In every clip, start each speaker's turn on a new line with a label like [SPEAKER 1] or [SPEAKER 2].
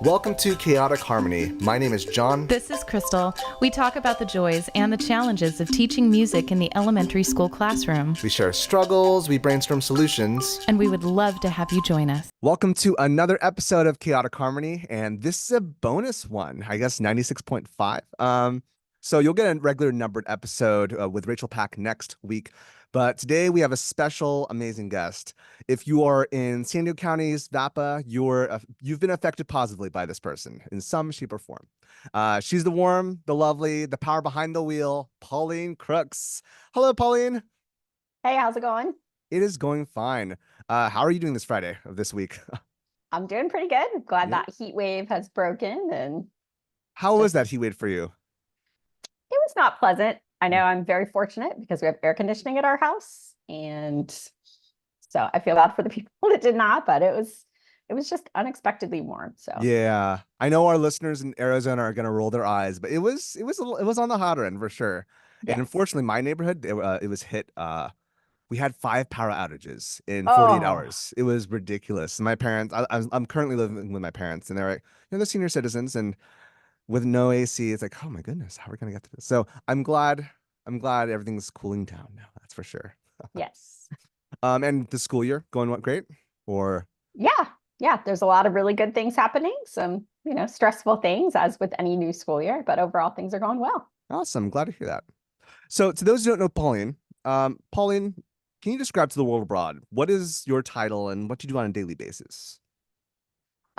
[SPEAKER 1] Welcome to Chaotic Harmony. My name is John.
[SPEAKER 2] This is Crystal. We talk about the joys and the challenges of teaching music in the elementary school classroom.
[SPEAKER 1] We share struggles, we brainstorm solutions.
[SPEAKER 2] And we would love to have you join us.
[SPEAKER 1] Welcome to another episode of Chaotic Harmony, and this is a bonus one, I guess 96.5. So you'll get a regular numbered episode with Rachel Pack next week. But today we have a special, amazing guest. If you are in San Diego County's VAPA, you've been affected positively by this person in some shape or form. She's the warm, the lovely, the power behind the wheel, Pauline Crooks. Hello, Pauline.
[SPEAKER 3] Hey, how's it going?
[SPEAKER 1] It is going fine. How are you doing this Friday of this week?
[SPEAKER 3] I'm doing pretty good. Glad that heat wave has broken. And
[SPEAKER 1] how was that heat wave for you?
[SPEAKER 3] It was not pleasant. I know I'm very fortunate because we have air conditioning at our house. And so I feel bad for the people that did not, but it was just unexpectedly warm. So
[SPEAKER 1] yeah, I know our listeners in Arizona are going to roll their eyes, but it was on the hotter end for sure.
[SPEAKER 3] Yes.
[SPEAKER 1] And unfortunately, my neighborhood, it was hit. We had 5 power outages in 48 hours. It was ridiculous. My parents, I'm currently living with my parents, and they're like, they're senior citizens, and with no AC, it's like, oh my goodness, how are we gonna get to this? So I'm glad everything's cooling down now. That's for sure.
[SPEAKER 3] Yes.
[SPEAKER 1] And the school year going what great? Or
[SPEAKER 3] yeah. There's a lot of really good things happening. Some stressful things as with any new school year, but overall things are going well.
[SPEAKER 1] Awesome, glad to hear that. So to those who don't know Pauline, Pauline, can you describe to the world abroad what is your title and what you do on a daily basis?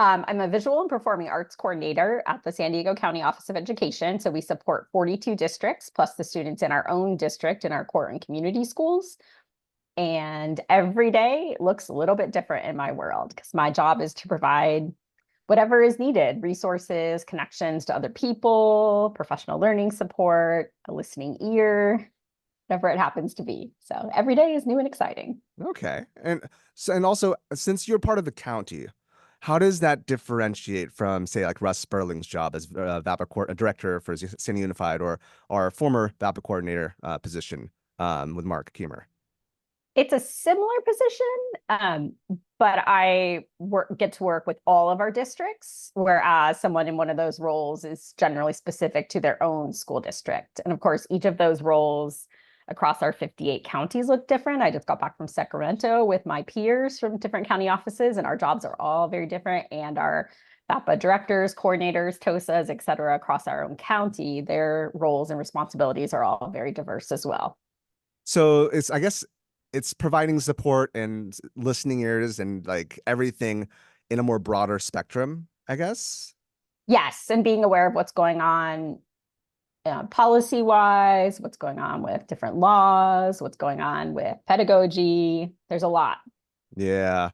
[SPEAKER 3] I'm a visual and performing arts coordinator at the San Diego County Office of Education. So we support 42 districts, plus the students in our own district in our core and community schools. And every day looks a little bit different in my world because my job is to provide whatever is needed, resources, connections to other people, professional learning support, a listening ear, whatever it happens to be. So every day is new and exciting.
[SPEAKER 1] Okay. And also, since you're part of the county, how does that differentiate from, say, like Russ Sperling's job as VAPA director for San Diego Unified, or our former VAPA coordinator position with Mark Kiemer?
[SPEAKER 3] It's a similar position, but I get to work with all of our districts, whereas someone in one of those roles is generally specific to their own school district. And of course, each of those roles across our 58 counties look different. I just got back from Sacramento with my peers from different county offices, and our jobs are all very different. And our VAPA directors, coordinators, TOSAs, et cetera, across our own county, their roles and responsibilities are all very diverse as well.
[SPEAKER 1] So I guess it's providing support and listening ears and like everything in a more broader spectrum, I guess.
[SPEAKER 3] Yes, and being aware of what's going on policy-wise, what's going on with different laws, what's going on with pedagogy. There's a lot.
[SPEAKER 1] Yeah.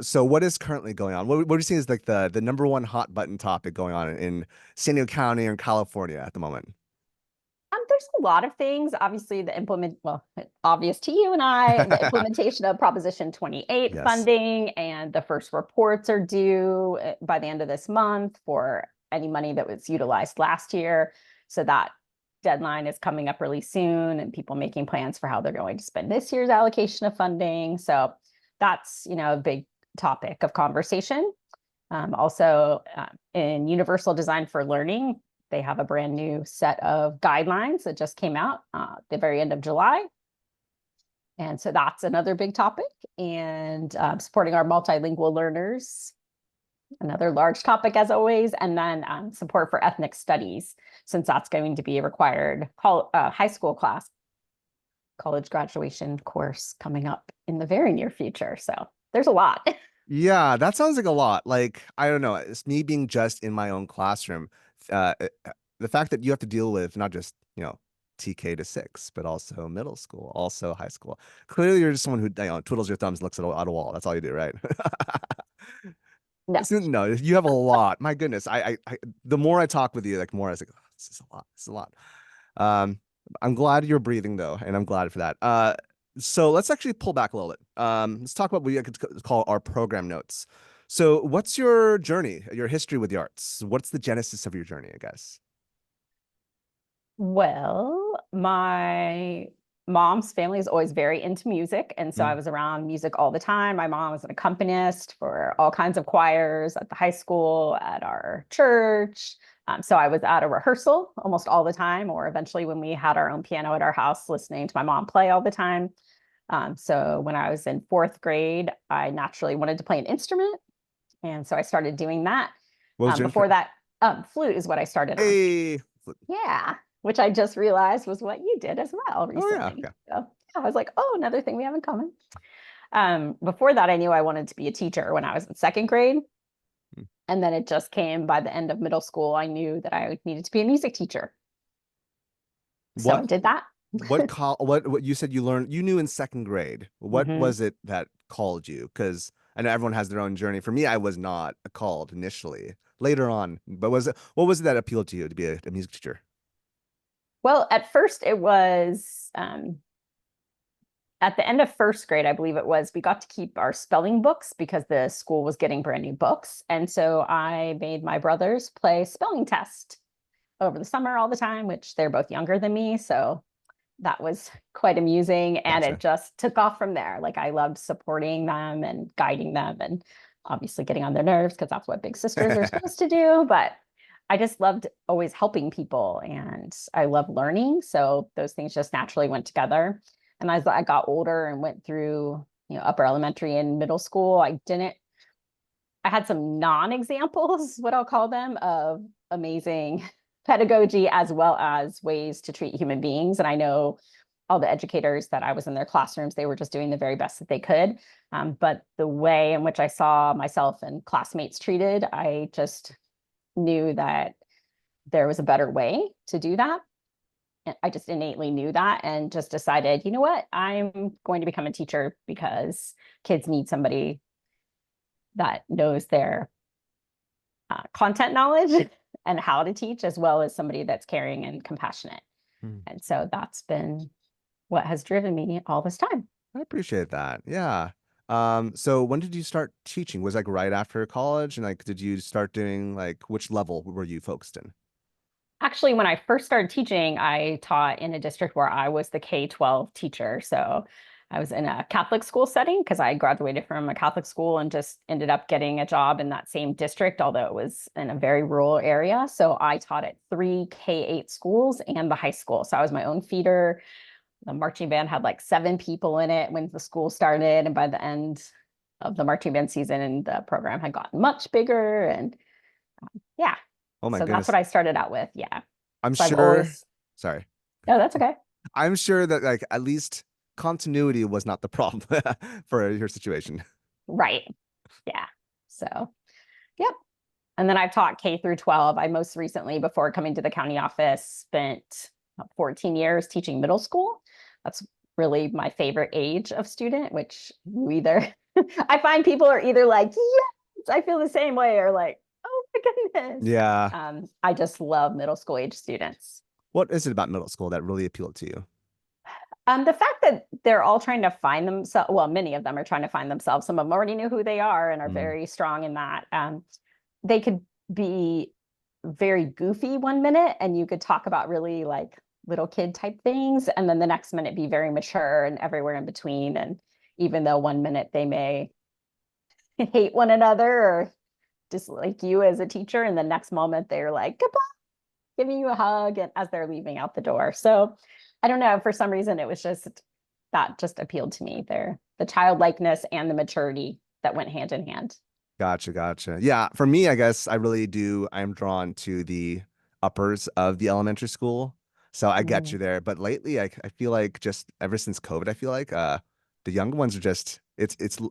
[SPEAKER 1] So what is currently going on? What do you see is like the number one hot button topic going on in San Diego County and California at the moment?
[SPEAKER 3] There's a lot of things. Obviously, obvious to you and I, the implementation of Proposition 28 funding, and the first reports are due by the end of this month for any money that was utilized last year. So that deadline is coming up really soon, and people making plans for how they're going to spend this year's allocation of funding. So that's, a big topic of conversation. Also, in Universal Design for Learning, they have a brand new set of guidelines that just came out at the very end of July. And so that's another big topic. And supporting our multilingual learners, another large topic as always. And then support for ethnic studies, since that's going to be a required high school class, college graduation course coming up in the very near future. So there's a lot.
[SPEAKER 1] Yeah, that sounds like a lot. Like, I don't know, it's me being just in my own classroom. The fact that you have to deal with not just, TK to 6, but also middle school, also high school. Clearly, you're just someone who twiddles your thumbs, looks at a wall. That's all you do, right?
[SPEAKER 3] No.
[SPEAKER 1] No, you have a lot. My goodness, I the more I talk with you, like more I was like, oh, this is a lot. This is a lot. I'm glad you're breathing though, and I'm glad for that. So let's actually pull back a little bit. Let's talk about what we could call our program notes. So what's your journey, your history with the arts? What's the genesis of your journey, I guess?
[SPEAKER 3] Well, my mom's family is always very into music. And so I
[SPEAKER 1] Mm.
[SPEAKER 3] was around music all the time. My mom was an accompanist for all kinds of choirs at the high school, at our church. So I was at a rehearsal almost all the time, or eventually when we had our own piano at our house, listening to my mom play all the time. So when I was in fourth grade, I naturally wanted to play an instrument. And so I started doing that.
[SPEAKER 1] What was your
[SPEAKER 3] Before
[SPEAKER 1] instrument?
[SPEAKER 3] that, flute is what I started on.
[SPEAKER 1] Hey.
[SPEAKER 3] Yeah, which I just realized was what you did as well
[SPEAKER 1] Oh yeah.
[SPEAKER 3] recently.
[SPEAKER 1] Okay.
[SPEAKER 3] So yeah, I was like, oh, another thing we have in common. Before that, I knew I wanted to be a teacher when I was in second grade.
[SPEAKER 1] Mm.
[SPEAKER 3] And then it just came by the end of middle school. I knew that I needed to be a music teacher. So I
[SPEAKER 1] What
[SPEAKER 3] did that.
[SPEAKER 1] what you said you learned you knew in second grade. What
[SPEAKER 3] Mhm.
[SPEAKER 1] was it that called you? Because I know everyone has their own journey. For me, I was not called initially. Later on, but was it what was it that appealed to you to be a music teacher?
[SPEAKER 3] Well, at first it was at the end of first grade, I believe it was, we got to keep our spelling books because the school was getting brand new books. And so I made my brothers play spelling test over the summer all the time, which they're both younger than me. So that was quite amusing. And it
[SPEAKER 1] Gotcha.
[SPEAKER 3] just took off from there. Like I loved supporting them and guiding them and obviously getting on their nerves because that's what big sisters are supposed to do. But I just loved always helping people and I love learning. So those things just naturally went together. And as I got older and went through, upper elementary and middle school, I had some non-examples, what I'll call them, of amazing pedagogy as well as ways to treat human beings. And I know all the educators that I was in their classrooms, they were just doing the very best that they could. But the way in which I saw myself and classmates treated, I just knew that there was a better way to do that. I just innately knew that and just decided, you know what, I'm going to become a teacher because kids need somebody that knows their content knowledge and how to teach, as well as somebody that's caring and compassionate.
[SPEAKER 1] Hmm.
[SPEAKER 3] And so that's been what has driven me all this time.
[SPEAKER 1] I appreciate that. Yeah. So when did you start teaching? Was like right after college, and like did you start doing like which level were you focused in?
[SPEAKER 3] Actually, when I first started teaching, I taught in a district where I was the K-12 teacher. So I was in a Catholic school setting because I graduated from a Catholic school and just ended up getting a job in that same district, although it was in a very rural area. So I taught at three K-8 schools and the high school. So I was my own feeder. The marching band had like 7 people in it when the school started. And by the end of the marching band season, the program had gotten much bigger. And yeah,
[SPEAKER 1] Oh my
[SPEAKER 3] so that's what
[SPEAKER 1] goodness.
[SPEAKER 3] I started out with. Yeah.
[SPEAKER 1] I'm
[SPEAKER 3] So I've
[SPEAKER 1] sure,
[SPEAKER 3] always,
[SPEAKER 1] sorry.
[SPEAKER 3] no, that's okay.
[SPEAKER 1] I'm sure that like at least continuity was not the problem for your situation.
[SPEAKER 3] Right. Yeah. So, yep. And then I've taught K through 12. I most recently, before coming to the county office, spent about 14 years teaching middle school. That's really my favorite age of student, which you either, I find people are either like, yes, I feel the same way, or like, oh my goodness.
[SPEAKER 1] Yeah.
[SPEAKER 3] I just love middle school age students.
[SPEAKER 1] What is it about middle school that really appealed to you?
[SPEAKER 3] The fact that they're all trying to find themselves, well, many of them are trying to find themselves. Some of them already knew who they are and are
[SPEAKER 1] Mm.
[SPEAKER 3] very strong in that. They could be very goofy one minute and you could talk about really like little kid type things. And then the next minute be very mature and everywhere in between. And even though one minute they may hate one another or dislike you as a teacher, and the next moment they're like, goodbye, giving you a hug and as they're leaving out the door. So I don't know, for some reason it was just that just appealed to me there, the childlikeness and the maturity that went hand in hand.
[SPEAKER 1] Gotcha, gotcha. Yeah, for me, I guess I really do. I'm drawn to the uppers of the elementary school. So I get
[SPEAKER 3] Mm,
[SPEAKER 1] you there. But lately, I feel like just ever since COVID, I feel like the younger ones are just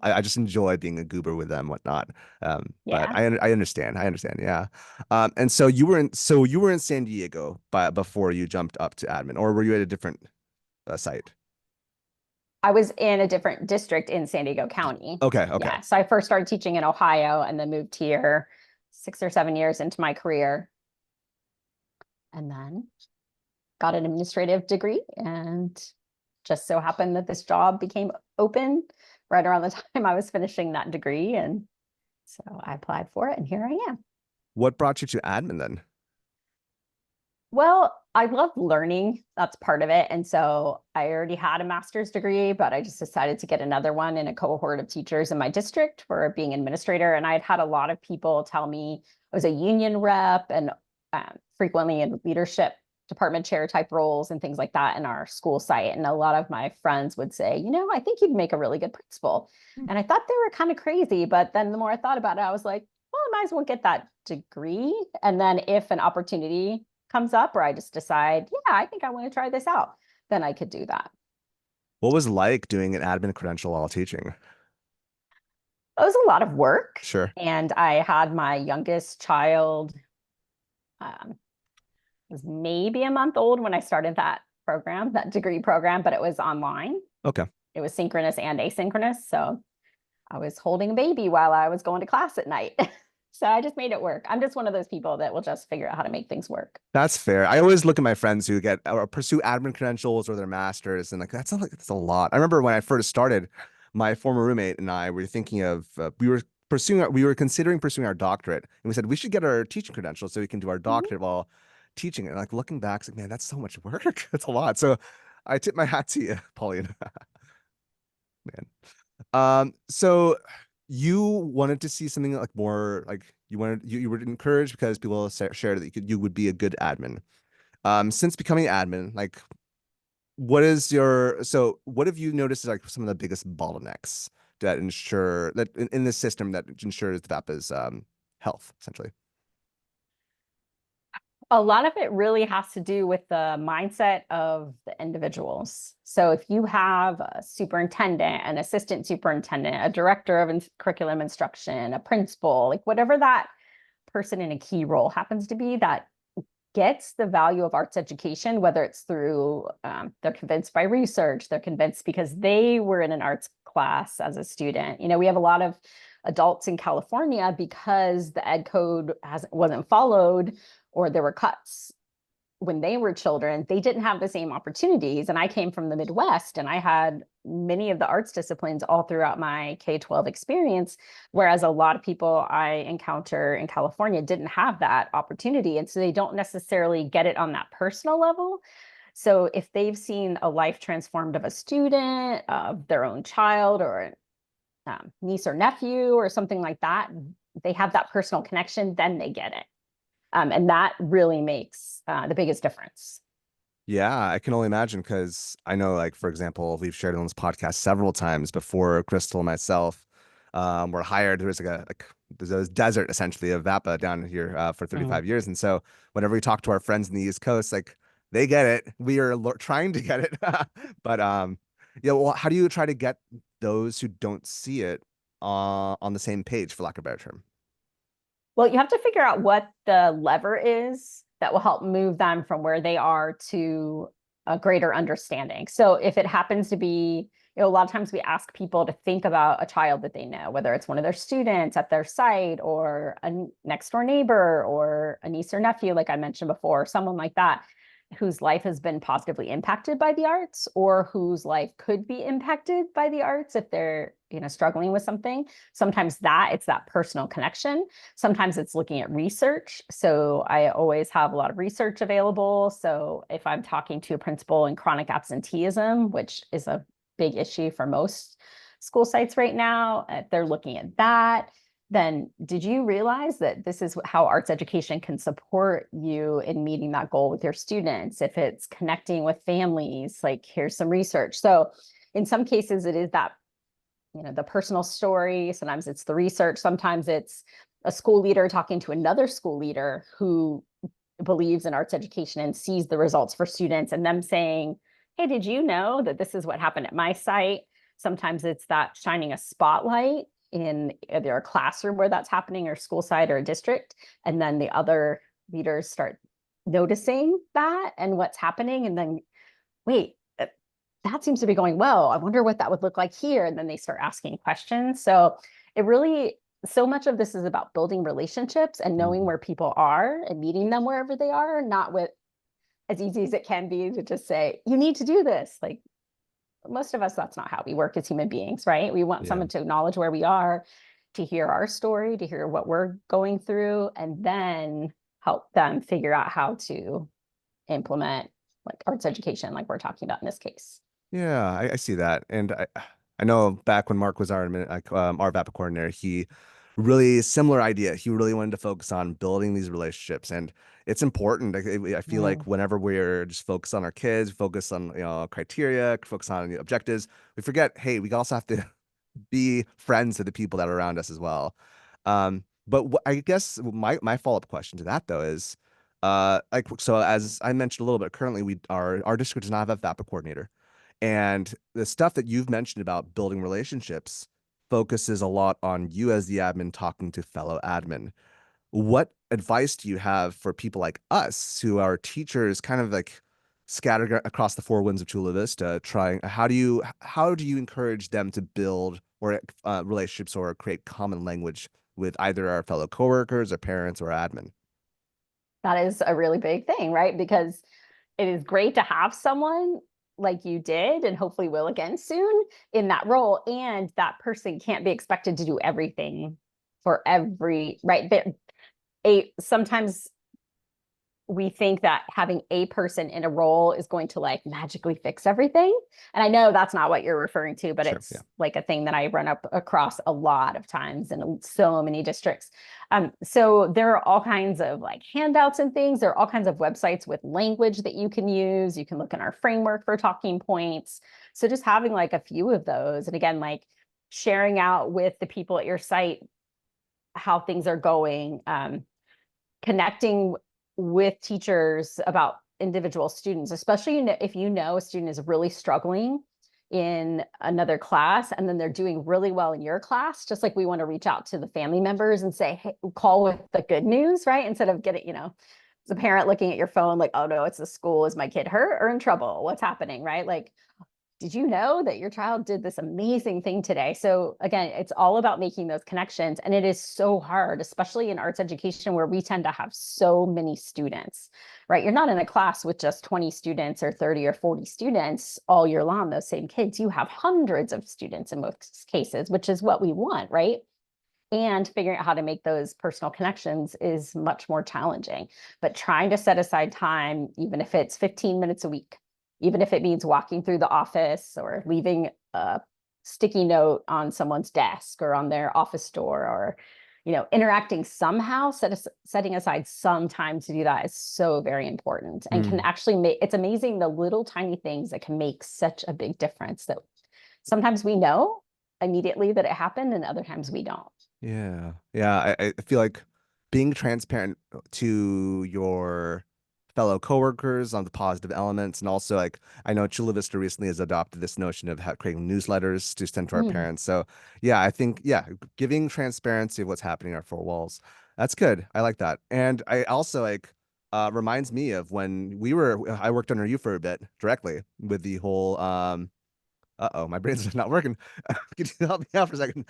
[SPEAKER 1] I just enjoy being a goober with them, whatnot. But
[SPEAKER 3] yeah.
[SPEAKER 1] I understand. I understand. Yeah. And so you were in San Diego before you jumped up to admin, or were you at a different site?
[SPEAKER 3] I was in a different district in San Diego County.
[SPEAKER 1] Okay, okay.
[SPEAKER 3] Yeah. So I first started teaching in Ohio and then moved here 6 or 7 years into my career. And then got an administrative degree and just so happened that this job became open right around the time I was finishing that degree. And so I applied for it and here I am.
[SPEAKER 1] What brought you to admin then?
[SPEAKER 3] Well, I love learning. That's part of it. And so I already had a master's degree, but I just decided to get another one in a cohort of teachers in my district for being administrator. And I'd had a lot of people tell me I was a union rep and frequently in leadership department chair type roles and things like that in our school site. And a lot of my friends would say, I think you'd make a really good principal. And I thought they were kind of crazy. But then the more I thought about it, I was like, well, I might as well get that degree. And then if an opportunity comes up or I just decide, yeah, I think I want to try this out, then I could do that.
[SPEAKER 1] What was it like doing an admin credential while teaching?
[SPEAKER 3] It was a lot of work.
[SPEAKER 1] Sure.
[SPEAKER 3] And I had my youngest child, um, was maybe a month old when I started that program, that degree program, but it was online.
[SPEAKER 1] Okay.
[SPEAKER 3] It was synchronous and asynchronous. So I was holding a baby while I was going to class at night. So I just made it work. I'm just one of those people that will just figure out how to make things work.
[SPEAKER 1] That's fair. I always look at my friends who get or pursue admin credentials or their masters, and like that's a lot. I remember when I first started, my former roommate and I were thinking of we were considering pursuing our doctorate, and we said we should get our teaching credentials so we can do our doctorate while teaching. And like looking back, it's like, man, that's so much work. That's a lot. So I tip my hat to you, Pauline. Man. So you wanted to see something like more like you were encouraged because people shared that you would be a good admin. Since becoming admin, like what have you noticed is like some of the biggest bottlenecks that ensure that in this system that ensures the VAPA's health, essentially?
[SPEAKER 3] A lot of it really has to do with the mindset of the individuals. So if you have a superintendent, an assistant superintendent, a director of curriculum instruction, a principal, like whatever that person in a key role happens to be that gets the value of arts education, whether it's through they're convinced by research, they're convinced because they were in an arts class as a student. We have a lot of adults in California because the ed code wasn't followed or there were cuts when they were children, they didn't have the same opportunities. And I came from the Midwest and I had many of the arts disciplines all throughout my K-12 experience, whereas a lot of people I encounter in California didn't have that opportunity. And so they don't necessarily get it on that personal level. So if they've seen a life transformed of a student, of their own child or niece or nephew or something like that, they have that personal connection, then they get it. And that really makes the biggest difference.
[SPEAKER 1] Yeah, I can only imagine because I know, like, for example, we've shared on this podcast several times before Crystal and myself were hired. There was there's a desert essentially of VAPA down here for 35 years. And so whenever we talk to our friends in the East Coast, like they get it. We are trying to get it. But yeah, well, how do you try to get those who don't see it on the same page, for lack of a better term?
[SPEAKER 3] Well, you have to figure out what the lever is that will help move them from where they are to a greater understanding. So if it happens to be, a lot of times we ask people to think about a child that they know, whether it's one of their students at their site or a next door neighbor or a niece or nephew, like I mentioned before, someone like that, whose life has been positively impacted by the arts or whose life could be impacted by the arts if they're struggling with something. Sometimes it's that personal connection. Sometimes it's looking at research. So I always have a lot of research available. So if I'm talking to a principal in chronic absenteeism, which is a big issue for most school sites right now, if they're looking at that, then did you realize that this is how arts education can support you in meeting that goal with your students? If it's connecting with families, like here's some research. So in some cases, it is that, the personal story. Sometimes it's the research. Sometimes it's a school leader talking to another school leader who believes in arts education and sees the results for students and them saying, hey, did you know that this is what happened at my site? Sometimes it's that shining a spotlight in either a classroom where that's happening or school site or a district. And then the other leaders start noticing that and what's happening. And then, wait, that seems to be going well. I wonder what that would look like here. And then they start asking questions. So so much of this is about building relationships and knowing where people are and meeting them wherever they are, not with as easy as it can be to just say, you need to do this. Like most of us, that's not how we work as human beings, right? We want someone to acknowledge where we are, to hear our story, to hear what we're going through, and then help them figure out how to implement like arts education, like we're talking about in this case.
[SPEAKER 1] Yeah, I see that. And I know back when Mark was our VAPA coordinator, he really similar idea. He really wanted to focus on building these relationships. And it's important. I feel like whenever we're just focused on our kids, focus on, criteria, focus on the objectives, we forget, hey, we also have to be friends to the people that are around us as well. But I guess my follow-up question to that though is, like, so as I mentioned a little bit, currently our district does not have a VAPA coordinator. And the stuff that you've mentioned about building relationships focuses a lot on you as the admin talking to fellow admin. What advice do you have for people like us who are teachers kind of like scattered across the four winds of Chula Vista trying how do you encourage them to build or relationships or create common language with either our fellow coworkers or parents or admin?
[SPEAKER 3] That is a really big thing, right? Because it is great to have someone like you did and hopefully will again soon in that role. And that person can't be expected to do everything for every, right? Sometimes we think that having a person in a role is going to like magically fix everything. And I know that's not what you're referring to, but
[SPEAKER 1] Sure,
[SPEAKER 3] it's
[SPEAKER 1] yeah.
[SPEAKER 3] like a thing that I run up across a lot of times in so many districts. So there are all kinds of like handouts and things. There are all kinds of websites with language that you can use. You can look in our framework for talking points. So just having like a few of those. And again, like sharing out with the people at your site how things are going, connecting with teachers about individual students, especially if you know a student is really struggling in another class and then they're doing really well in your class, just like we want to reach out to the family members and say, hey, call with the good news, right? Instead of getting, as a parent looking at your phone, like, oh no, it's the school. Is my kid hurt or in trouble? What's happening, right? Like, did you know that your child did this amazing thing today? So again, it's all about making those connections. And it is so hard, especially in arts education, where we tend to have so many students, right? You're not in a class with just 20 students or 30 or 40 students all year long, those same kids. You have hundreds of students in most cases, which is what we want, right? And figuring out how to make those personal connections is much more challenging. But trying to set aside time, even if it's 15 minutes a week, even if it means walking through the office or leaving a sticky note on someone's desk or on their office door, or interacting somehow, setting aside some time to do that is so very important and can actually make, it's amazing the little tiny things that can make such a big difference that sometimes we know immediately that it happened and other times we don't.
[SPEAKER 1] Yeah. Yeah. I feel like being transparent to your fellow coworkers on the positive elements. And also, like, I know Chula Vista recently has adopted this notion of creating newsletters to send to our parents. So, yeah, I think, yeah, giving transparency of what's happening in our four walls. That's good. I like that. And I also like, reminds me of when I worked under you for a bit directly with the whole, uh-oh, my brain's not working. Could you help me out for a second?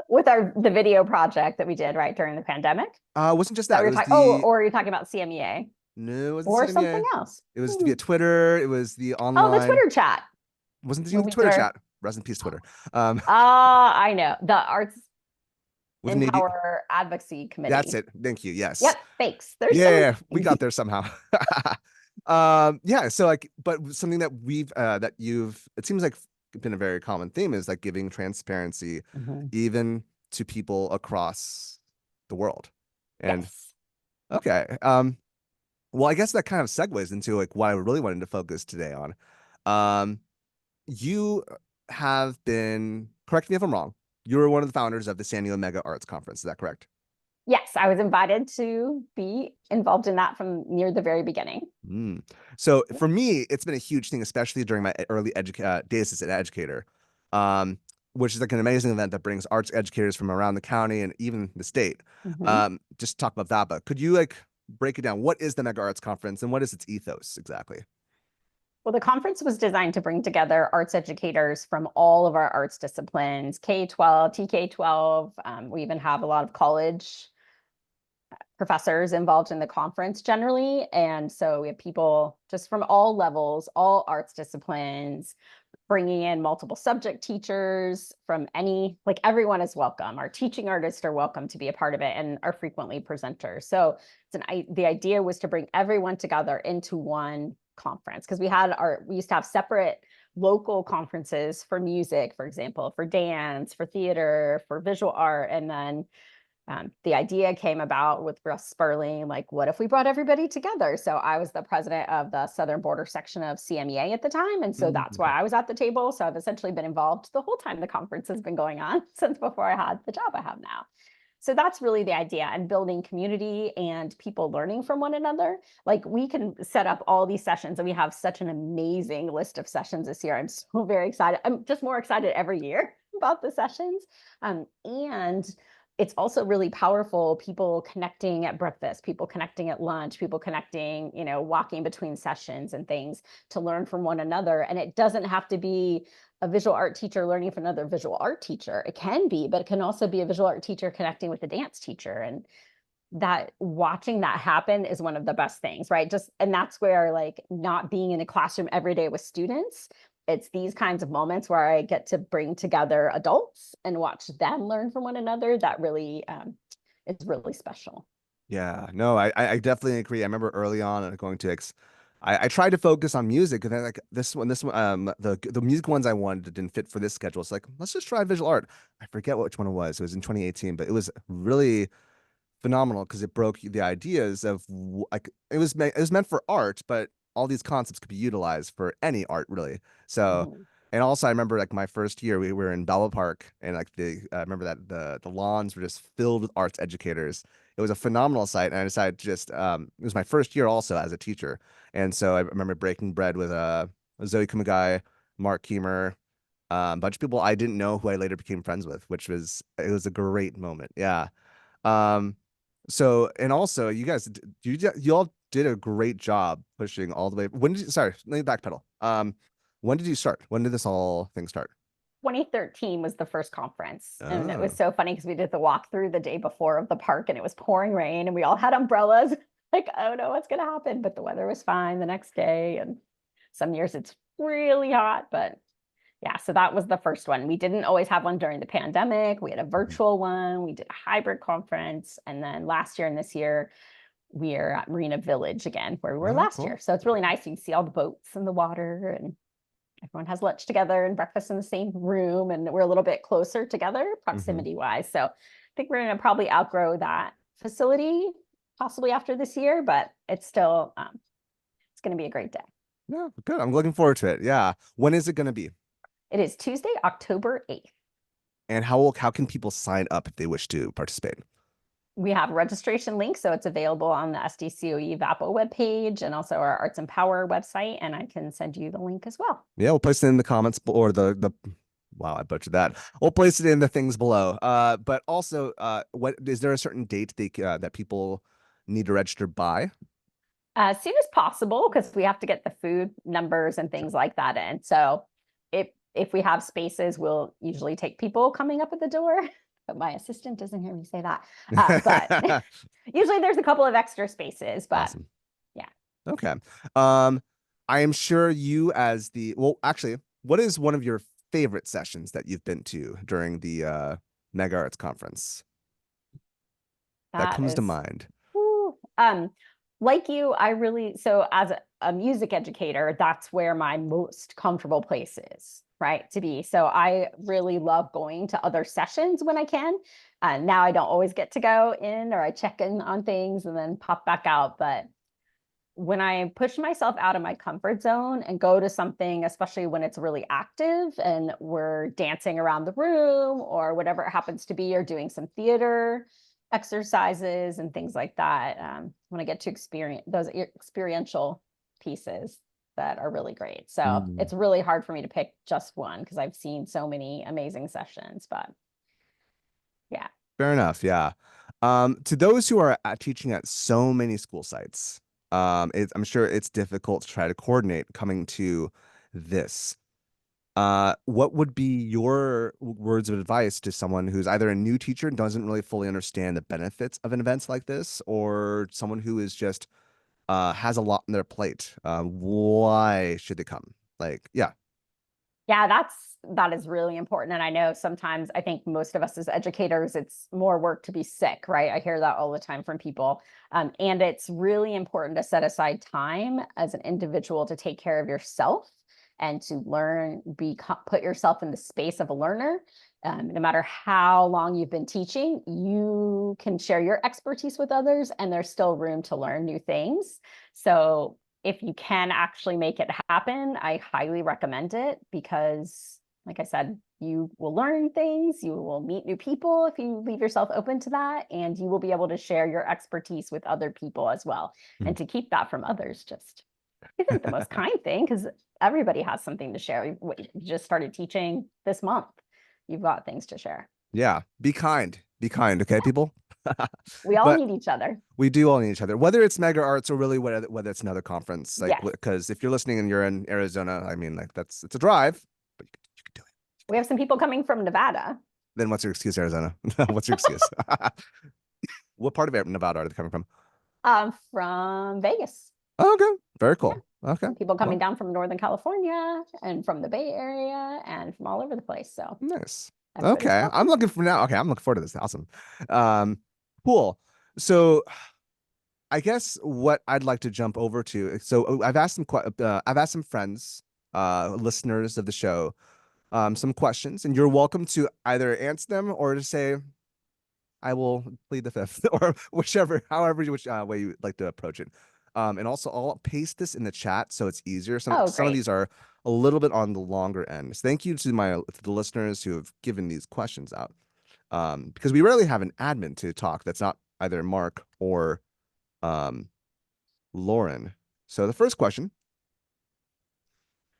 [SPEAKER 3] With the video project that we did right during the pandemic.
[SPEAKER 1] It wasn't just
[SPEAKER 3] That
[SPEAKER 1] that. It
[SPEAKER 3] we
[SPEAKER 1] was
[SPEAKER 3] or you're talking about CMEA
[SPEAKER 1] no, it wasn't
[SPEAKER 3] or something
[SPEAKER 1] CMEA.
[SPEAKER 3] else.
[SPEAKER 1] It was via Twitter. It was the
[SPEAKER 3] Oh, the
[SPEAKER 1] online.
[SPEAKER 3] Twitter chat.
[SPEAKER 1] Wasn't
[SPEAKER 3] When
[SPEAKER 1] the
[SPEAKER 3] we did
[SPEAKER 1] Twitter chat. Rest in peace, Twitter.
[SPEAKER 3] I know. The Arts
[SPEAKER 1] Wasn't maybe
[SPEAKER 3] Empower Advocacy
[SPEAKER 1] that's
[SPEAKER 3] Committee.
[SPEAKER 1] it. Thank you. Yes.
[SPEAKER 3] Yep, thanks. There's
[SPEAKER 1] Yeah,
[SPEAKER 3] so
[SPEAKER 1] yeah, we
[SPEAKER 3] many.
[SPEAKER 1] got there somehow. Yeah, so like, but something that it seems like been a very common theme is like giving transparency even to people across the world. And
[SPEAKER 3] Yes.
[SPEAKER 1] okay. Well, I guess that kind of segues into like what I really wanted to focus today on. Um, you have been, correct me if I'm wrong, you were one of the founders of the San Diego Mega Arts Conference. Is that correct?
[SPEAKER 3] Yes, I was invited to be involved in that from near the very beginning.
[SPEAKER 1] So for me, it's been a huge thing, especially during my early days as an educator, which is like an amazing event that brings arts educators from around the county and even the state. Just talk about that, but could you like break it down? What is the Mega Arts Conference and what is its ethos exactly?
[SPEAKER 3] Well, the conference was designed to bring together arts educators from all of our arts disciplines, K-12, TK-12. We even have a lot of college professors involved in the conference generally. And so we have people just from all levels, all arts disciplines, bringing in multiple subject teachers from like everyone is welcome. Our teaching artists are welcome to be a part of it and are frequently presenters. So the idea was to bring everyone together into one conference, because we used to have separate local conferences for music, for example, for dance, for theater, for visual art. And then the idea came about with Russ Sperling, like, what if we brought everybody together? So I was the president of the Southern Border section of CMEA at the time. And so that's why I was at the table. So I've essentially been involved the whole time the conference has been going on since before I had the job I have now. So that's really the idea, and building community and people learning from one another. Like, we can set up all these sessions, and we have such an amazing list of sessions this year. I'm so very excited. I'm just more excited every year about the sessions. And it's also really powerful, people connecting at breakfast, people connecting at lunch, people connecting, walking between sessions and things to learn from one another. And it doesn't have to be a visual art teacher learning from another visual art teacher. It can be, but it can also be a visual art teacher connecting with a dance teacher. And that, watching that happen is one of the best things, right? And that's where, like, not being in a classroom every day with students, it's these kinds of moments where I get to bring together adults and watch them learn from one another. That really is really special.
[SPEAKER 1] Yeah, no, I definitely agree. I remember early on going to I tried to focus on music, and then like this one the music ones I wanted didn't fit for this schedule. It's like, let's just try visual art. I forget which one it was. It was in 2018, but it was really phenomenal because it broke the ideas of like it was meant for art, but all these concepts could be utilized for any art really. So,
[SPEAKER 3] Mhm.
[SPEAKER 1] and also I remember like my first year we were in Bella Park, and like I remember that the lawns were just filled with arts educators. It was a phenomenal sight, and I decided to just it was my first year also as a teacher, and so I remember breaking bread with Zoe Kumagai, Mark Keemer, a bunch of people I didn't know who I later became friends with, which was it was a great moment. Yeah. Um, so, and also you guys, you all did a great job pushing all the way. When did you, sorry, let me backpedal. When did you start? When did this all thing start?
[SPEAKER 3] 2013 was the first conference. And it was
[SPEAKER 1] Oh,
[SPEAKER 3] so funny because we did the walkthrough the day before of the park, and it was pouring rain, and we all had umbrellas. Like, oh no, what's going to happen? But the weather was fine the next day. And some years it's really hot, but yeah, so that was the first one. We didn't always have one during the pandemic. We had a
[SPEAKER 1] mhm.
[SPEAKER 3] virtual one. We did a hybrid conference. And then last year and this year, we are at Marina Village again, where we were
[SPEAKER 1] Oh,
[SPEAKER 3] last
[SPEAKER 1] cool.
[SPEAKER 3] year. So it's really nice. You can see all the boats in the water, and everyone has lunch together and breakfast in the same room. And we're a little bit closer together
[SPEAKER 1] Hmm.
[SPEAKER 3] proximity wise. So I think we're going to probably outgrow that facility possibly after this year, but it's still, it's going to be a great day.
[SPEAKER 1] Yeah, good. I'm looking forward to it. Yeah. When is it going to be?
[SPEAKER 3] It is Tuesday, October 8th.
[SPEAKER 1] And how can people sign up if they wish to participate?
[SPEAKER 3] We have a registration link, so it's available on the SDCOE VAPO webpage and also our Arts and Power website, and I can send you the link as well.
[SPEAKER 1] Yeah, we'll place it in the comments or the wow, I butchered that. We'll place it in the things below. But also, what is there a certain date that people need to register by?
[SPEAKER 3] As soon as possible, because we have to get the food numbers and
[SPEAKER 1] Sure.
[SPEAKER 3] things like that in. So if we have spaces, we'll usually take people coming up at the door. But my assistant doesn't hear me say that. But usually there's a couple of extra spaces, but
[SPEAKER 1] Awesome.
[SPEAKER 3] yeah.
[SPEAKER 1] Okay. Um, I am sure you as the well, actually, what is one of your favorite sessions that you've been to during the Mega Arts Conference that
[SPEAKER 3] That
[SPEAKER 1] comes to
[SPEAKER 3] is,
[SPEAKER 1] mind?
[SPEAKER 3] whew. Like you, I really, so as a music educator, that's where my most comfortable place is, right? To be. So I really love going to other sessions when I can. Now I don't always get to go in, or I check in on things and then pop back out. But when I push myself out of my comfort zone and go to something, especially when it's really active and we're dancing around the room or whatever it happens to be, or doing some theater exercises and things like that, when I get to experience those experiential pieces that are really great. So
[SPEAKER 1] Mm,
[SPEAKER 3] it's really hard for me to pick just one because I've seen so many amazing sessions, but yeah.
[SPEAKER 1] fair enough. Yeah. To those who are teaching at so many school sites, I'm sure it's difficult to try to coordinate coming to this. What would be your words of advice to someone who's either a new teacher and doesn't really fully understand the benefits of an event like this, or someone who is just has a lot on their plate? Why should they come? Like, yeah.
[SPEAKER 3] Yeah, that is really important. And I know sometimes I think most of us as educators, it's more work to be sick, right? I hear that all the time from people. And it's really important to set aside time as an individual to take care of yourself and to learn, put yourself in the space of a learner. No matter how long you've been teaching, you can share your expertise with others, and there's still room to learn new things. So if you can actually make it happen, I highly recommend it because, like I said, you will learn things, you will meet new people if you leave yourself open to that, and you will be able to share your expertise with other people as well.
[SPEAKER 1] Hmm.
[SPEAKER 3] And to keep that from others just isn't the most kind thing because everybody has something to share. You just started teaching this month. You've got things to share.
[SPEAKER 1] Yeah, be kind. Be kind, okay, people?
[SPEAKER 3] We all
[SPEAKER 1] But
[SPEAKER 3] need each other.
[SPEAKER 1] we do all need each other, whether it's Mega Arts or really whether it's another conference. Like,
[SPEAKER 3] Yes.
[SPEAKER 1] because if you're listening and you're in Arizona, I mean, like it's a drive, but you can do it.
[SPEAKER 3] We have some people coming from Nevada.
[SPEAKER 1] Then what's your excuse, Arizona? What's your excuse? What part of Nevada are they coming from?
[SPEAKER 3] From Vegas.
[SPEAKER 1] Oh, okay, very
[SPEAKER 3] Yeah.
[SPEAKER 1] cool. Okay,
[SPEAKER 3] People coming
[SPEAKER 1] well,
[SPEAKER 3] down from Northern California and from the Bay Area and from all over the place. So
[SPEAKER 1] nice.
[SPEAKER 3] everybody's
[SPEAKER 1] Okay, I'm
[SPEAKER 3] welcome.
[SPEAKER 1] looking for now. Okay, I'm looking forward to this. Awesome. Cool. So I guess what I'd like to jump over to. So I've asked some friends, listeners of the show, some questions, and you're welcome to either answer them or to say, I will plead the fifth, or which way you like to approach it. And also, I'll paste this in the chat so it's easier.
[SPEAKER 3] Oh,
[SPEAKER 1] Some of
[SPEAKER 3] great.
[SPEAKER 1] these are a little bit on the longer end. So thank you to the listeners who have given these questions out, because we rarely have an admin to talk that's not either Mark or um, Lauren. So the first question: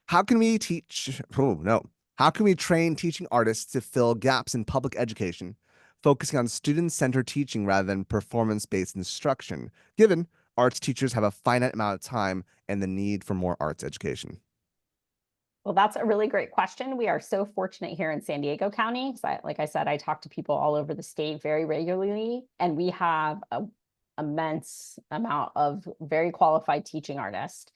[SPEAKER 1] How can we teach? Oh no! How can we train teaching artists to fill gaps in public education, focusing on student-centered teaching rather than performance-based instruction, given arts teachers have a finite amount of time and the need for more arts education?
[SPEAKER 3] Well, that's a really great question. We are so fortunate here in San Diego County. Like I said, I talk to people all over the state very regularly, and we have an immense amount of very qualified teaching artists.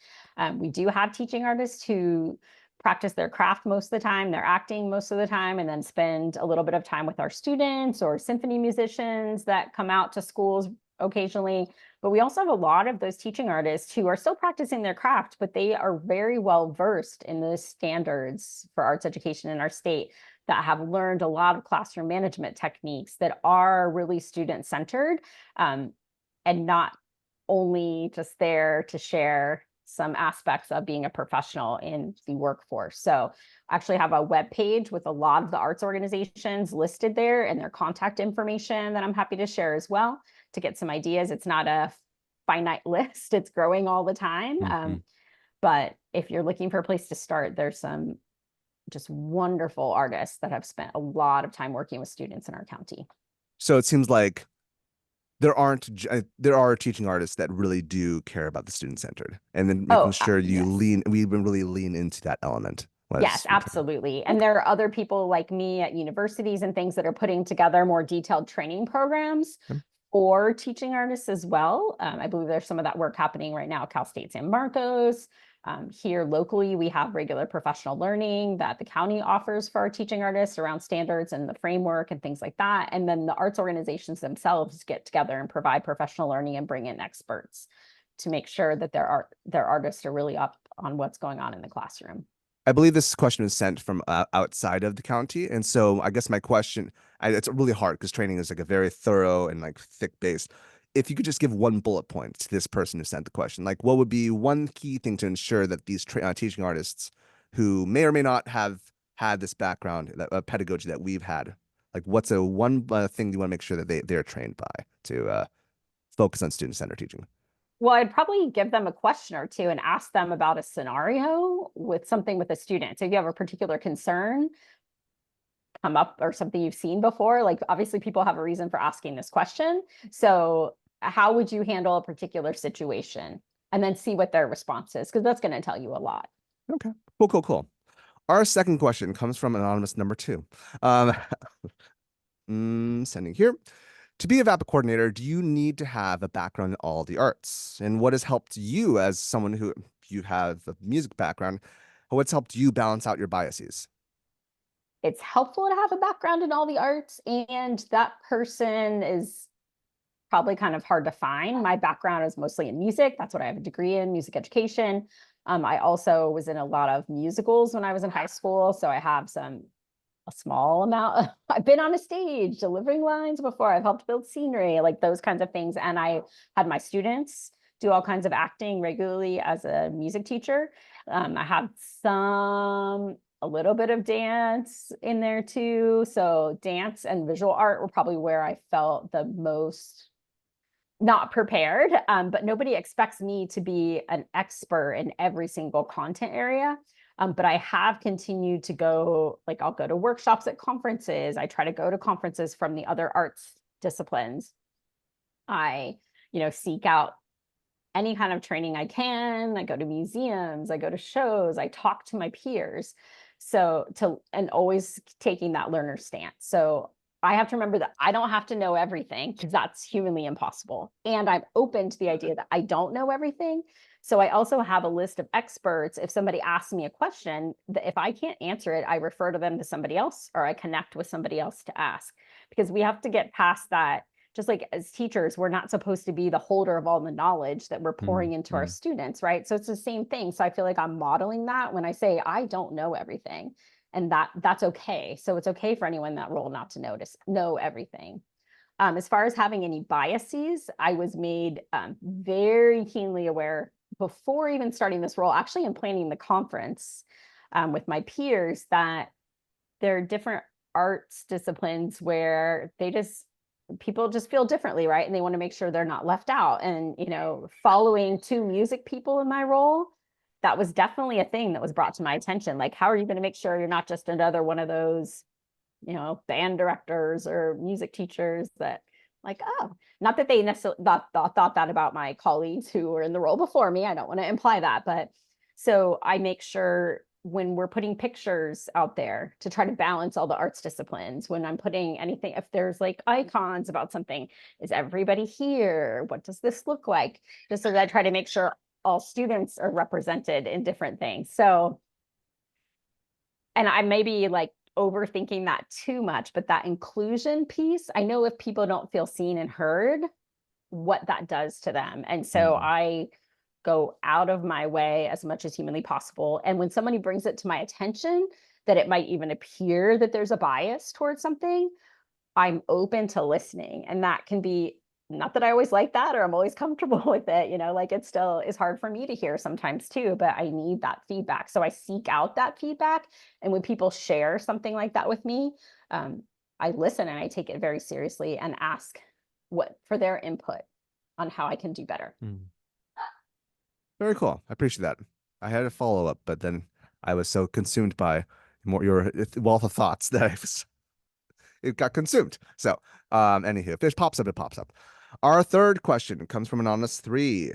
[SPEAKER 3] We do have teaching artists who practice their craft most of the time, they're acting most of the time, and then spend a little bit of time with our students or symphony musicians that come out to schools occasionally. But we also have a lot of those teaching artists who are still practicing their craft, but they are very well versed in the standards for arts education in our state, that have learned a lot of classroom management techniques that are really student centered, and not only just there to share some aspects of being a professional in the workforce. So I actually have a web page with a lot of the arts organizations listed there and their contact information that I'm happy to share as well to get some ideas. It's not a finite list, it's growing all the time.
[SPEAKER 1] Mhm.
[SPEAKER 3] But if you're looking for a place to start, there's some just wonderful artists that have spent a lot of time working with students in our county.
[SPEAKER 1] So it seems like there are teaching artists that really do care about the student centered, and then making
[SPEAKER 3] Oh,
[SPEAKER 1] sure
[SPEAKER 3] yes.
[SPEAKER 1] we've been really lean into that element
[SPEAKER 3] Yes,
[SPEAKER 1] was important.
[SPEAKER 3] absolutely. And
[SPEAKER 1] Okay.
[SPEAKER 3] there are other people like me at universities and things that are putting together more detailed training programs
[SPEAKER 1] Okay.
[SPEAKER 3] for teaching artists as well. I believe there's some of that work happening right now at Cal State San Marcos. Here locally, we have regular professional learning that the county offers for our teaching artists around standards and the framework and things like that. And then the arts organizations themselves get together and provide professional learning and bring in experts to make sure that their artists are really up on what's going on in the classroom.
[SPEAKER 1] I believe this question was sent from outside of the county, and so I guess my question, it's really hard because training is like a very thorough and like thick based. If you could just give one bullet point to this person who sent the question, like what would be one key thing to ensure that these teaching artists who may or may not have had this background, pedagogy that we've had, like what's a one thing you want to make sure that they're trained by to focus on student centered teaching?
[SPEAKER 3] Well, I'd probably give them a question or two and ask them about a scenario with something with a student. So if you have a particular concern come up or something you've seen before, like obviously people have a reason for asking this question. So how would you handle a particular situation? And then see what their response is, because that's going to tell you a lot.
[SPEAKER 1] Okay, cool, cool, cool. Our second question comes from anonymous number two. Um, sending here. To be a VAPA coordinator, do you need to have a background in all the arts? And what has helped you as someone who you have a music background? What's helped you balance out your biases?
[SPEAKER 3] It's helpful to have a background in all the arts, and that person is probably kind of hard to find. My background is mostly in music. That's what I have a degree in, music education. I also was in a lot of musicals when I was in high school. So I have a small amount. I've been on a stage delivering lines before. I've helped build scenery, like those kinds of things. And I had my students do all kinds of acting regularly as a music teacher. I have a little bit of dance in there too. So dance and visual art were probably where I felt the most not prepared, but nobody expects me to be an expert in every single content area. But I have continued to go, like I'll go to workshops at conferences. I try to go to conferences from the other arts disciplines. I, seek out any kind of training I can. I go to museums, I go to shows, I talk to my peers. And always taking that learner stance. So I have to remember that I don't have to know everything because that's humanly impossible. And I'm open to the idea that I don't know everything. So I also have a list of experts. If somebody asks me a question, that if I can't answer it, I refer to them to somebody else, or I connect with somebody else to ask, because we have to get past that. Just like as teachers, we're not supposed to be the holder of all the knowledge that we're pouring into our students, right? So it's the same thing. So I feel like I'm modeling that when I say I don't know everything, and that's okay. So it's okay for anyone in that role not to know everything. As far as having any biases, I was made very keenly aware before even starting this role, actually in planning the conference with my peers, that there are different arts disciplines where people just feel differently, right? And they want to make sure they're not left out. And, following two music people in my role, that was definitely a thing that was brought to my attention. Like, how are you going to make sure you're not just another one of those, band directors or music teachers that, like, oh, not that they necessarily thought that about my colleagues who were in the role before me. I don't want to imply that. But so I make sure when we're putting pictures out there to try to balance all the arts disciplines, when I'm putting anything, if there's like icons about something, is everybody here? What does this look like? Just so that I try to make sure all students are represented in different things. So, and I may be like overthinking that too much, but that inclusion piece, I know if people don't feel seen and heard, what that does to them. And so I go out of my way as much as humanly possible. And when somebody brings it to my attention that it might even appear that there's a bias towards something, I'm open to listening. And that can be, not that I always like that or I'm always comfortable with it, like it still is hard for me to hear sometimes too, but I need that feedback. So I seek out that feedback. And when people share something like that with me, I listen and I take it very seriously and ask for their input on how I can do better.
[SPEAKER 1] Very cool. I appreciate that. I had a follow-up, but then I was so consumed by your wealth of thoughts that it got consumed. So, anywho, if it pops up, it pops up. Our third question comes from Anonymous 3.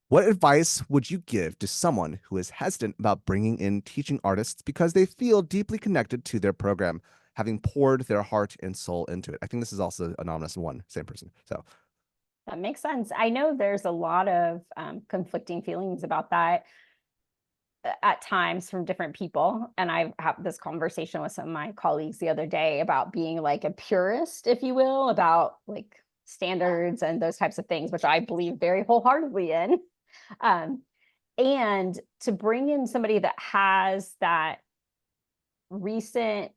[SPEAKER 1] What advice would you give to someone who is hesitant about bringing in teaching artists because they feel deeply connected to their program, having poured their heart and soul into it? I think this is also Anonymous 1, same person. So
[SPEAKER 3] that makes sense. I know there's a lot of conflicting feelings about that at times from different people. And I've had this conversation with some of my colleagues the other day about being like a purist, if you will, about like standards and those types of things, which I believe very wholeheartedly in. And to bring in somebody that has that recent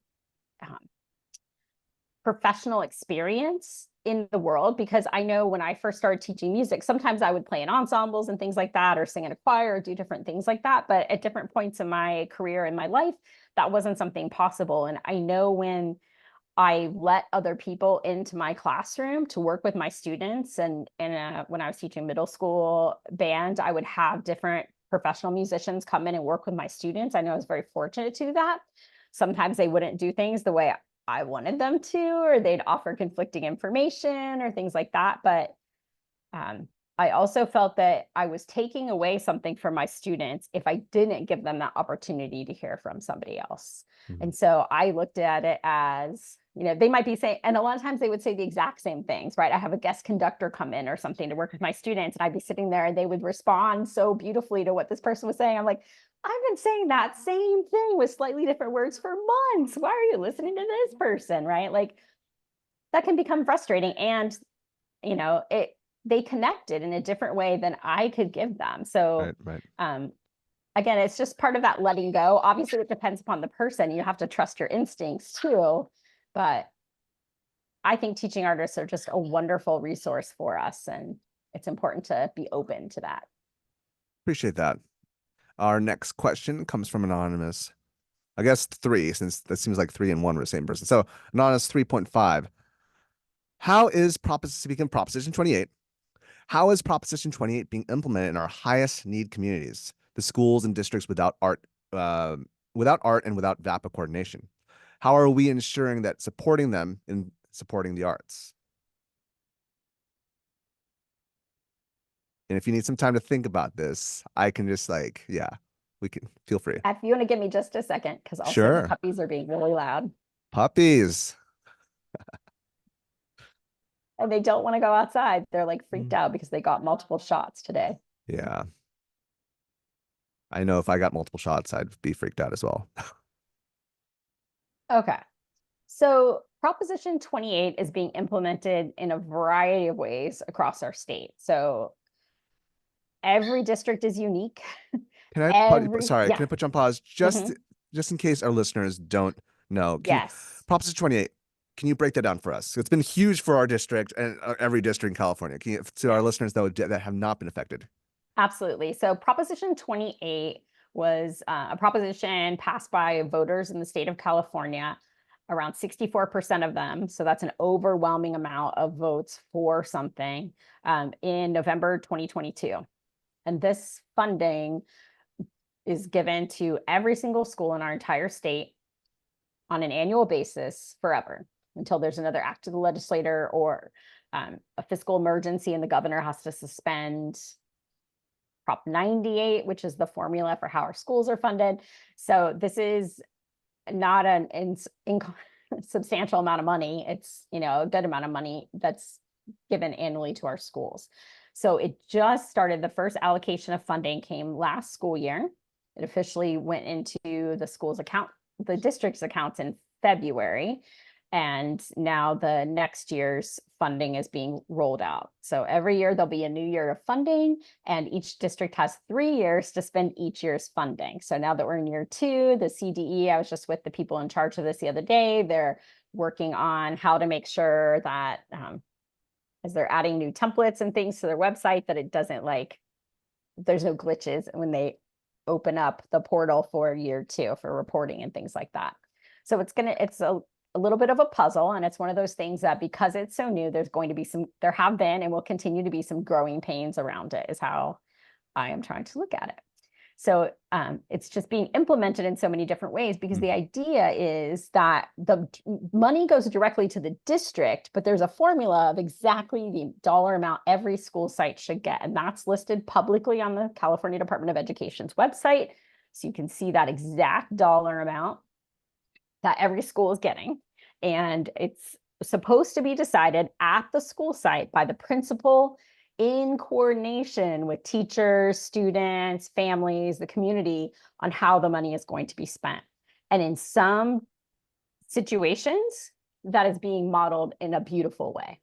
[SPEAKER 3] professional experience in the world, because I know when I first started teaching music, sometimes I would play in ensembles and things like that, or sing in a choir, or do different things like that. But at different points in my career and my life, that wasn't something possible. And I know when I let other people into my classroom to work with my students, and when I was teaching middle school band, I would have different professional musicians come in and work with my students. I know I was very fortunate to do that. Sometimes they wouldn't do things the way I wanted them to, or they'd offer conflicting information or things like that. But I also felt that I was taking away something from my students if I didn't give them that opportunity to hear from somebody else. And so I looked at it as they might be saying, and a lot of times they would say the exact same things, right? I have a guest conductor come in or something to work with my students, and I'd be sitting there and they would respond so beautifully to what this person was saying. I'm like, I've been saying that same thing with slightly different words for months. Why are you listening to this person, right? Like, that can become frustrating. And, they connected in a different way than I could give them. So,
[SPEAKER 1] Right.
[SPEAKER 3] Again, it's just part of that letting go. Obviously, it depends upon the person. You have to trust your instincts too. But I think teaching artists are just a wonderful resource for us. And it's important to be open to that.
[SPEAKER 1] Appreciate that. Our next question comes from Anonymous. I guess 3, since that seems like 3 and 1 were the same person. So Anonymous 3.5. How is Proposition 28? How is Proposition 28 being implemented in our highest need communities, the schools and districts without art and without VAPA coordination? How are we ensuring that supporting them in supporting the arts? And if you need some time to think about this, I can just we can feel free.
[SPEAKER 3] If you want to give me just a second, because also
[SPEAKER 1] Sure.
[SPEAKER 3] the puppies are being really loud.
[SPEAKER 1] Puppies.
[SPEAKER 3] And they don't want to go outside. They're like freaked out because they got multiple shots today.
[SPEAKER 1] Yeah. I know if I got multiple shots, I'd be freaked out as well.
[SPEAKER 3] Okay. So Proposition 28 is being implemented in a variety of ways across our state. So every district is unique.
[SPEAKER 1] Can I can I put you on pause just in case our listeners don't know?
[SPEAKER 3] Yes.
[SPEAKER 1] Proposition 28, can you break that down for us? It's been huge for our district and every district in California. Can you, to our listeners that have not been affected?
[SPEAKER 3] Absolutely. So Proposition 28 was a proposition passed by voters in the state of California, around 64% of them. So that's an overwhelming amount of votes for something in November 2022. And this funding is given to every single school in our entire state on an annual basis forever until there's another act of the legislator or a fiscal emergency and the governor has to suspend Prop 98, which is the formula for how our schools are funded. So this is not an substantial amount of money. It's, a good amount of money that's given annually to our schools. So it just started. The first allocation of funding came last school year. It officially went into the district's accounts in February. And now the next year's funding is being rolled out. So every year there'll be a new year of funding, and each district has 3 years to spend each year's funding. So now that we're in year 2, the CDE, I was just with the people in charge of this the other day, they're working on how to make sure that as they're adding new templates and things to their website, that it doesn't there's no glitches when they open up the portal for year 2 for reporting and things like that. So it's a little bit of a puzzle, and it's one of those things that because it's so new, there have been and will continue to be some growing pains around it, is how I am trying to look at it. So it's just being implemented in so many different ways, because the idea is that the money goes directly to the district, but there's a formula of exactly the dollar amount every school site should get. And that's listed publicly on the California Department of Education's website. So you can see that exact dollar amount that every school is getting. And it's supposed to be decided at the school site by the principal in coordination with teachers, students, families, the community, on how the money is going to be spent. And in some situations, that is being modeled in a beautiful way.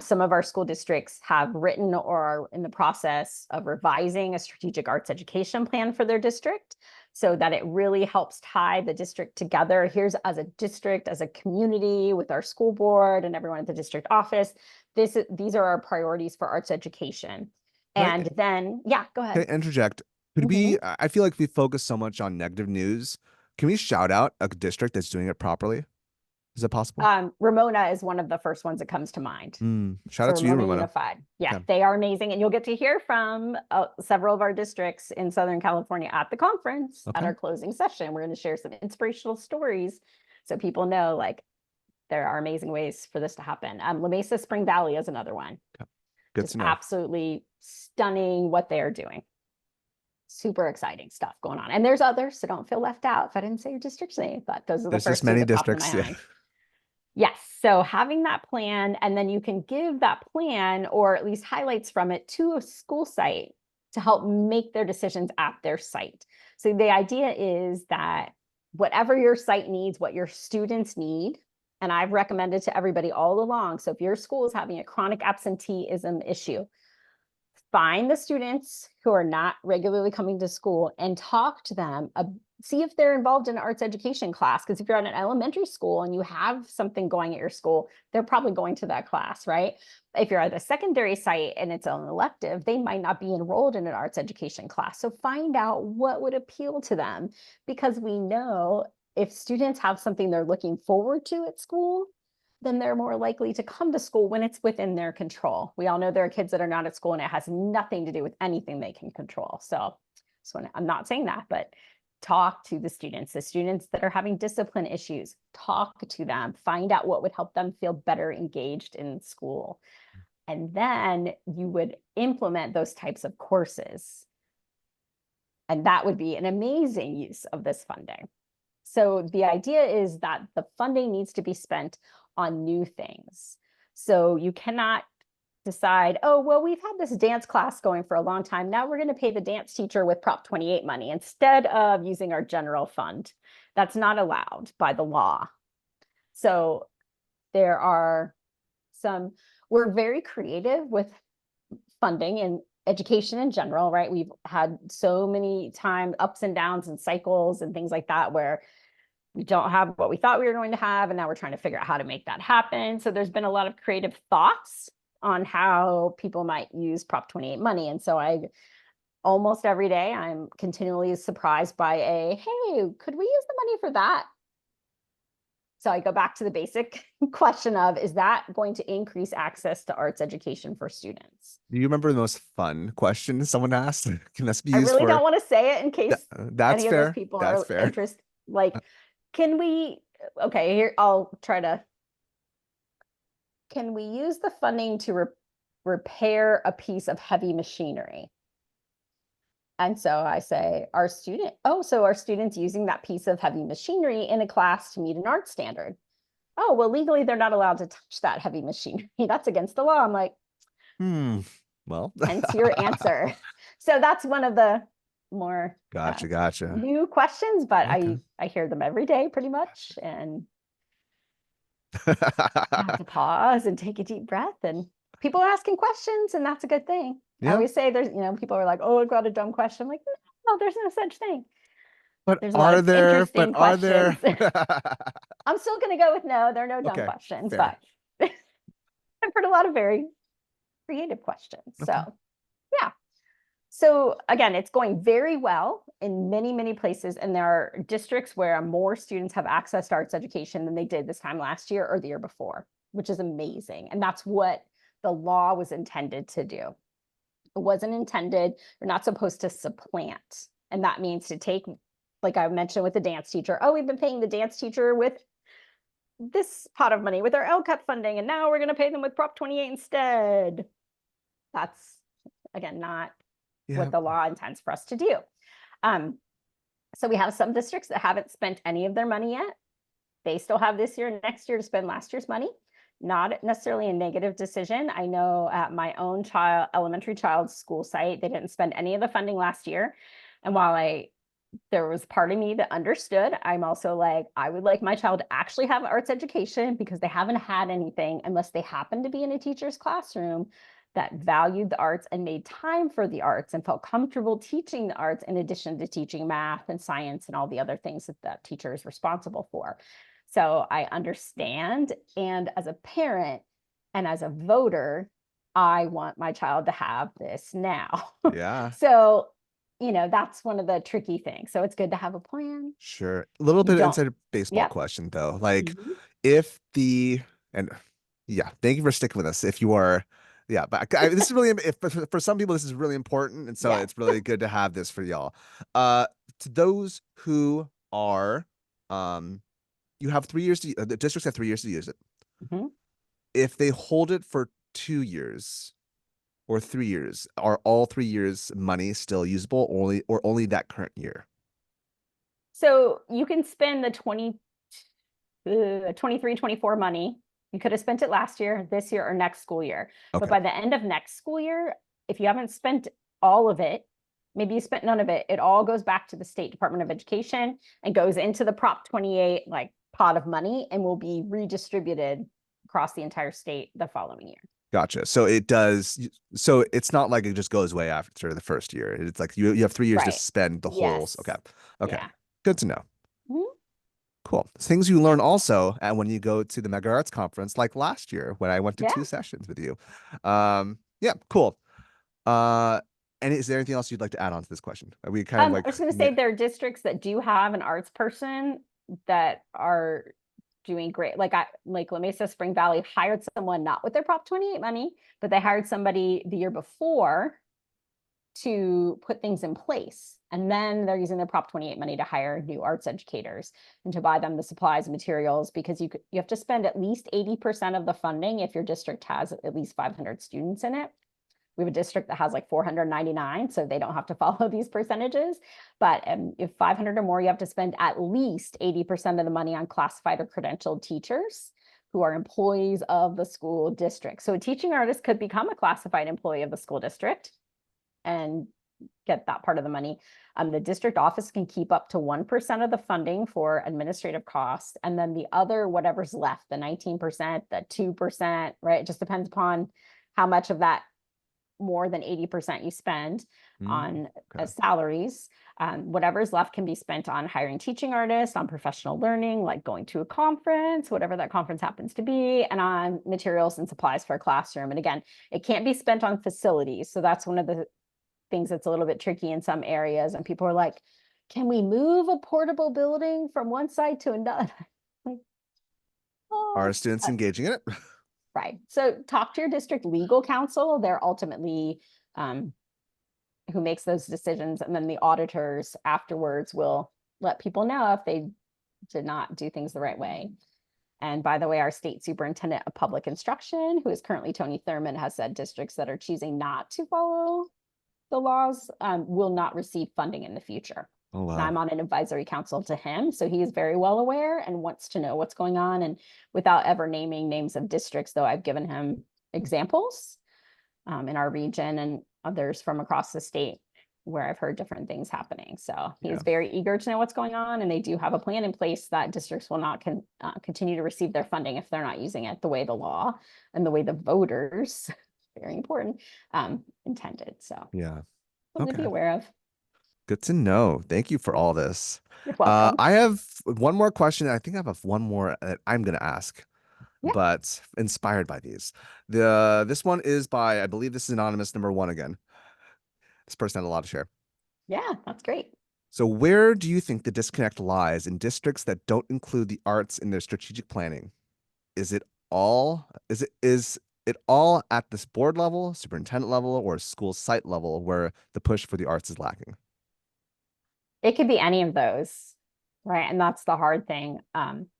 [SPEAKER 3] Some of our school districts have written or are in the process of revising a strategic arts education plan for their district, so that it really helps tie the district together. Here's, as a district, as a community, with our school board and everyone at the district office, these are our priorities for arts education. And then, go ahead.
[SPEAKER 1] Can I interject? I feel like we focus so much on negative news. Can we shout out a district that's doing it properly? Is it possible?
[SPEAKER 3] Ramona is one of the first ones that comes to mind.
[SPEAKER 1] Shout out to you, Ramona.
[SPEAKER 3] Unified. Yeah, they are amazing. And you'll get to hear from several of our districts in Southern California at the conference at our closing session. We're going to share some inspirational stories so people know there are amazing ways for this to happen. La Mesa Spring Valley is another one.
[SPEAKER 1] Good to know.
[SPEAKER 3] Absolutely stunning what they are doing. Super exciting stuff going on. And there's others, so don't feel left out if I didn't say your district's name, but those are the first.
[SPEAKER 1] There's just many districts. Yeah.
[SPEAKER 3] Yes. So having that plan, and then you can give that plan or at least highlights from it to a school site to help make their decisions at their site. So the idea is that whatever your site needs, what your students need, and I've recommended to everybody all along. So if your school is having a chronic absenteeism issue, find the students who are not regularly coming to school and talk to them. See if they're involved in an arts education class. Because if you're at an elementary school and you have something going at your school, they're probably going to that class, right? If you're at a secondary site and it's an elective, they might not be enrolled in an arts education class. So find out what would appeal to them, because we know if students have something they're looking forward to at school, then they're more likely to come to school when it's within their control. We all know there are kids that are not at school and it has nothing to do with anything they can control. So I'm not saying that, but talk to the students that are having discipline issues, talk to them, find out what would help them feel better engaged in school. And then you would implement those types of courses. And that would be an amazing use of this funding. So the idea is that the funding needs to be spent on new things. So you cannot decide, oh, well, we've had this dance class going for a long time. Now we're going to pay the dance teacher with Prop 28 money instead of using our general fund. That's not allowed by the law. So there are we're very creative with funding and education in general, right? We've had so many times ups and downs and cycles and things like that where we don't have what we thought we were going to have, and now we're trying to figure out how to make that happen. So there's been a lot of creative thoughts on how people might use Prop 28 money. And so almost every day, I'm continually surprised by hey, could we use the money for that? So I go back to the basic question of, is that going to increase access to arts education for students?
[SPEAKER 1] Do you remember the most fun question someone asked? Can this be
[SPEAKER 3] I
[SPEAKER 1] used
[SPEAKER 3] really
[SPEAKER 1] for?
[SPEAKER 3] don't want to say it in case
[SPEAKER 1] That's
[SPEAKER 3] any of those
[SPEAKER 1] fair.
[SPEAKER 3] people
[SPEAKER 1] That's
[SPEAKER 3] are
[SPEAKER 1] fair.
[SPEAKER 3] interested. Like, can we use the funding to repair a piece of heavy machinery? And so I say, are students using that piece of heavy machinery in a class to meet an art standard? Oh, well, legally, they're not allowed to touch that heavy machinery. That's against the law. I'm like,
[SPEAKER 1] well,
[SPEAKER 3] hence your answer. So that's one of the more
[SPEAKER 1] gotcha
[SPEAKER 3] new questions, but
[SPEAKER 1] okay.
[SPEAKER 3] I hear them every day pretty much. And I have to pause and take a deep breath, and people are asking questions, and that's a good thing. I always say there's, people are like, oh, I got a dumb question. I'm like, no, there's no such thing.
[SPEAKER 1] But
[SPEAKER 3] There's a lot of interesting questions. I'm still going to go with no, there are no dumb questions,
[SPEAKER 1] fair.
[SPEAKER 3] but I've heard a lot of very creative questions.
[SPEAKER 1] Okay.
[SPEAKER 3] So yeah. So again, it's going very well in many, many places. And there are districts where more students have access to arts education than they did this time last year or the year before, which is amazing. And that's what the law was intended to do. It wasn't intended, you're not supposed to supplant. And that means to take, like I mentioned with the dance teacher, oh, we've been paying the dance teacher with this pot of money with our LCAP funding, and now we're going to pay them with Prop 28 instead. That's, again, not what the law intends for us to do. So we have some districts that haven't spent any of their money yet. They still have this year and next year to spend last year's money. Not necessarily a negative decision. I know at my own elementary child's school site, they didn't spend any of the funding last year. And while there was part of me that understood, I'm also like, I would like my child to actually have arts education, because they haven't had anything unless they happen to be in a teacher's classroom that valued the arts and made time for the arts and felt comfortable teaching the arts in addition to teaching math and science and all the other things that that teacher is responsible for. So I understand. And as a parent and as a voter, I want my child to have this now.
[SPEAKER 1] Yeah.
[SPEAKER 3] So, that's one of the tricky things. So it's good to have a plan.
[SPEAKER 1] Sure. A little bit of inside baseball question though. Like if and yeah, thank you for sticking with us. If you are, but this is really, for some people, this is really important. And so it's really good to have this for y'all. To those who are, you have 3 years the districts have 3 years to use it. If they hold it for 2 years or 3 years, are all 3 years money still usable, only that current year?
[SPEAKER 3] So you can spend 23, 24 money. You could have spent it last year, this year, or next school year.
[SPEAKER 1] Okay.
[SPEAKER 3] But by the end of next school year, if you haven't spent all of it, maybe you spent none of it, it all goes back to the State Department of Education and goes into the Prop 28 like pot of money and will be redistributed across the entire state the following year.
[SPEAKER 1] Gotcha. So it does. So it's not like it just goes away after the first year. It's like you have 3 years to
[SPEAKER 3] Right.
[SPEAKER 1] spend the whole.
[SPEAKER 3] Yes.
[SPEAKER 1] Okay. Okay.
[SPEAKER 3] Yeah.
[SPEAKER 1] Good to know.
[SPEAKER 3] Mhm.
[SPEAKER 1] Cool. Things you learn also and when you go to the Mega Arts Conference, like last year when I went to
[SPEAKER 3] Yeah.
[SPEAKER 1] 2 sessions with you. Yeah, cool. And is there anything else you'd like to add on to this question? Are we kind of like
[SPEAKER 3] I was going to say there are districts that do have an arts person that are doing great. Like La Mesa Spring Valley hired someone not with their Prop 28 money, but they hired somebody the year before to put things in place. And then they're using their Prop 28 money to hire new arts educators and to buy them the supplies and materials, because you have to spend at least 80% of the funding if your district has at least 500 students in it. We have a district that has like 499, so they don't have to follow these percentages. But if 500 or more, you have to spend at least 80% of the money on classified or credentialed teachers who are employees of the school district. So a teaching artist could become a classified employee of the school district and get that part of the money. The district office can keep up to 1% of the funding for administrative costs. And then the other, whatever's left, the 19%, the 2%, right? It just depends upon how much of that more than 80% you spend on salaries. Whatever's left can be spent on hiring teaching artists, on professional learning, like going to a conference, whatever that conference happens to be, and on materials and supplies for a classroom. And again, it can't be spent on facilities. So that's one of the things that's a little bit tricky in some areas. And people are like, can we move a portable building from one side to another? Like,
[SPEAKER 1] Are students engaging in it?
[SPEAKER 3] Right. So talk to your district legal counsel. They're ultimately who makes those decisions. And then the auditors afterwards will let people know if they did not do things the right way. And by the way, our state superintendent of public instruction, who is currently Tony Thurman, has said districts that are choosing not to follow the laws will not receive funding in the future.
[SPEAKER 1] Oh, wow.
[SPEAKER 3] And I'm on an advisory council to him, so he is very well aware and wants to know what's going on. And without ever naming names of districts, though, I've given him examples in our region and others from across the state where I've heard different things happening. So he is very eager to know what's going on, and they do have a plan in place that districts will not continue to receive their funding if they're not using it the way the law and the way the voters, very important, intended. So
[SPEAKER 1] yeah,
[SPEAKER 3] something to be aware of.
[SPEAKER 1] Good to know. Thank you for all this.
[SPEAKER 3] You're welcome.
[SPEAKER 1] I have one more question. I think I have one more that I'm going to ask, but inspired by these. This one is by, I believe this is anonymous number 1 again. This person had a lot to share.
[SPEAKER 3] Yeah, that's great.
[SPEAKER 1] So where do you think the disconnect lies in districts that don't include the arts in their strategic planning? Is it all at this board level, superintendent level, or school site level where the push for the arts is lacking?
[SPEAKER 3] It could be any of those, right? And that's the hard thing.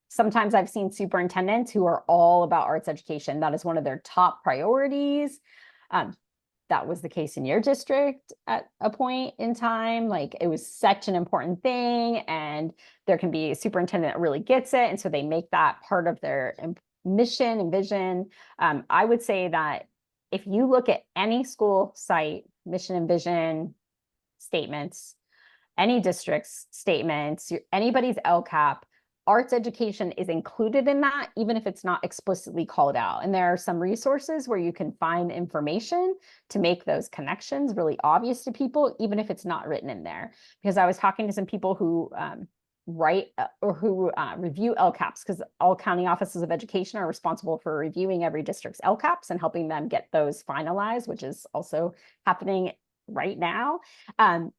[SPEAKER 3] Sometimes I've seen superintendents who are all about arts education. That is one of their top priorities. That was the case in your district at a point in time. Like, it was such an important thing, and there can be a superintendent that really gets it. And so they make that part of their mission and vision. I would say that if you look at any school site, mission and vision statements, any district's statements, anybody's LCAP, arts education is included in that, even if it's not explicitly called out. And there are some resources where you can find information to make those connections really obvious to people, even if it's not written in there. Because I was talking to some people who write or who review LCAPs, because all county offices of education are responsible for reviewing every district's LCAPs and helping them get those finalized, which is also happening right now. And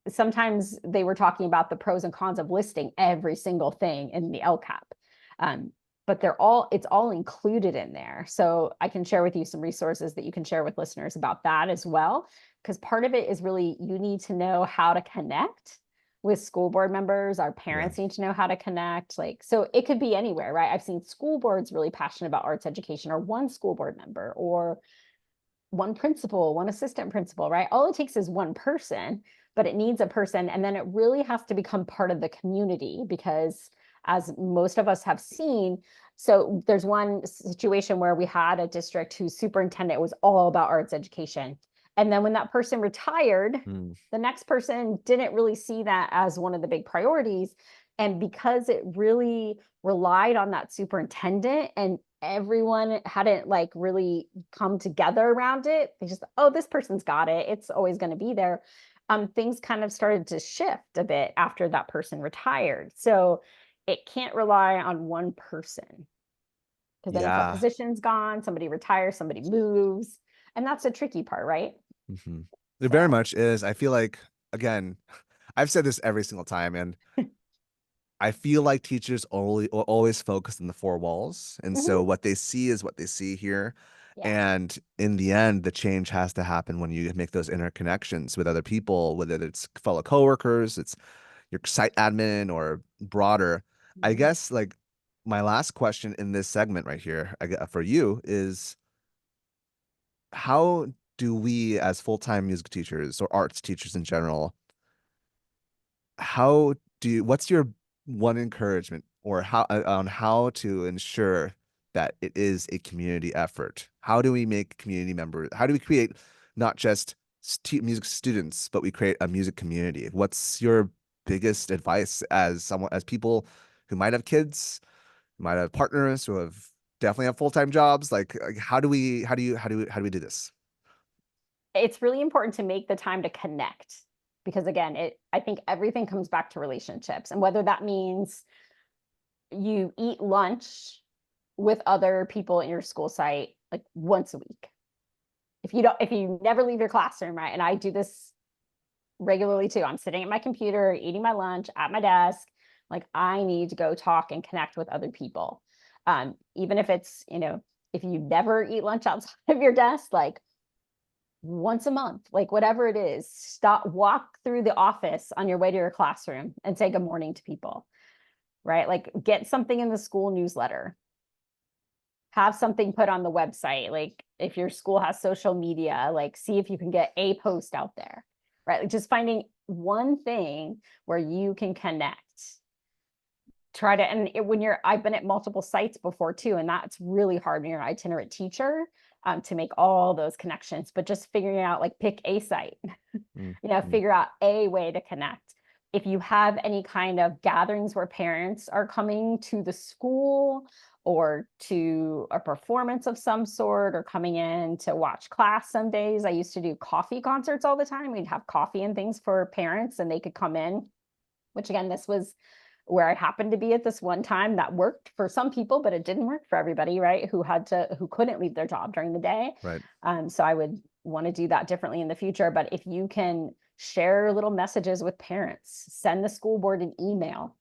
[SPEAKER 3] sometimes they were talking about the pros and cons of listing every single thing in the LCAP. But it's all included in there. So I can share with you some resources that you can share with listeners about that as well. Because part of it is really, you need to know how to connect with school board members. Our parents need to know how to connect. Like, so it could be anywhere, right? I've seen school boards really passionate about arts education, or one school board member, or one principal, one assistant principal, right? All it takes is one person, but it needs a person. And then it really has to become part of the community, because as most of us have seen. So there's one situation where we had a district whose superintendent was all about arts education. And then when that person retired, the next person didn't really see that as one of the big priorities. And because it really relied on that superintendent and everyone hadn't like really come together around it, they just, oh, this person's got it, it's always going to be there. Things kind of started to shift a bit after that person retired. So it can't rely on one person, because then if that position's gone, somebody retires, somebody moves, and that's the tricky part, right?
[SPEAKER 1] It very much is. I feel like, again, I've said this every single time, and I feel like teachers always focus on the four walls. And so what they see is what they see here.
[SPEAKER 3] Yeah.
[SPEAKER 1] And in the end, the change has to happen when you make those interconnections with other people, whether it's fellow coworkers, it's your site admin, or broader. I guess like my last question in this segment right here for you is, how do we as full-time music teachers or arts teachers in general, what's your one encouragement, or how on how to ensure that it is a community effort? How do we make community members? How do we create not just music students, but we create a music community? What's your biggest advice as people who might have kids, who might have partners, who definitely have full-time jobs? Like how do we do this?
[SPEAKER 3] It's really important to make the time to connect, because again, I think everything comes back to relationships, and whether that means you eat lunch with other people in your school site like once a week. If you never leave your classroom, right? And I do this regularly too. I'm sitting at my computer, eating my lunch at my desk. Like I need to go talk and connect with other people. Even if it's, if you never eat lunch outside of your desk, like once a month, like whatever it is, walk through the office on your way to your classroom and say good morning to people, right? Like get something in the school newsletter, have something put on the website. Like if your school has social media, like see if you can get a post out there, right? Like just finding one thing where you can connect. I've been at multiple sites before too, and that's really hard when you're an itinerant teacher, to make all those connections, but just figuring out, like, pick a site, figure out a way to connect. If you have any kind of gatherings where parents are coming to the school or to a performance of some sort, or coming in to watch class some days. I used to do coffee concerts all the time. We'd have coffee and things for parents and they could come in, which again, this was where I happened to be at this one time. That worked for some people, but it didn't work for everybody, right? Who couldn't leave their job during the day.
[SPEAKER 1] Right.
[SPEAKER 3] So I would want to do that differently in the future. But if you can share little messages with parents, send the school board an email.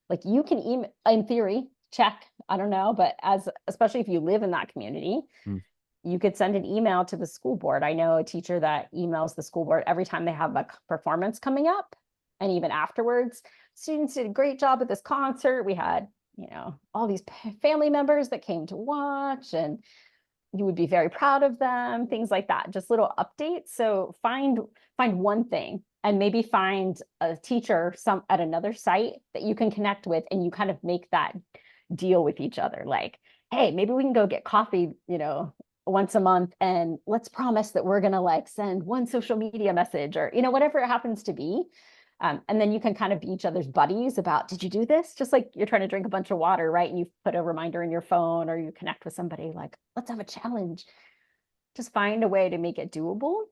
[SPEAKER 3] Like you can email, in theory, check, I don't know, but especially if you live in that community, you could send an email to the school board. I know a teacher that emails the school board every time they have a performance coming up, and even afterwards. Students did a great job at this concert. We had, all these family members that came to watch, and you would be very proud of them, things like that, just little updates. So find one thing, and maybe find a teacher at another site that you can connect with, and you kind of make that deal with each other. Like, hey, maybe we can go get coffee, once a month, and let's promise that we're going to like send one social media message, or, whatever it happens to be. And then you can kind of be each other's buddies about, did you do this? Just like you're trying to drink a bunch of water, right? And you put a reminder in your phone, or you connect with somebody like, let's have a challenge. Just find a way to make it doable.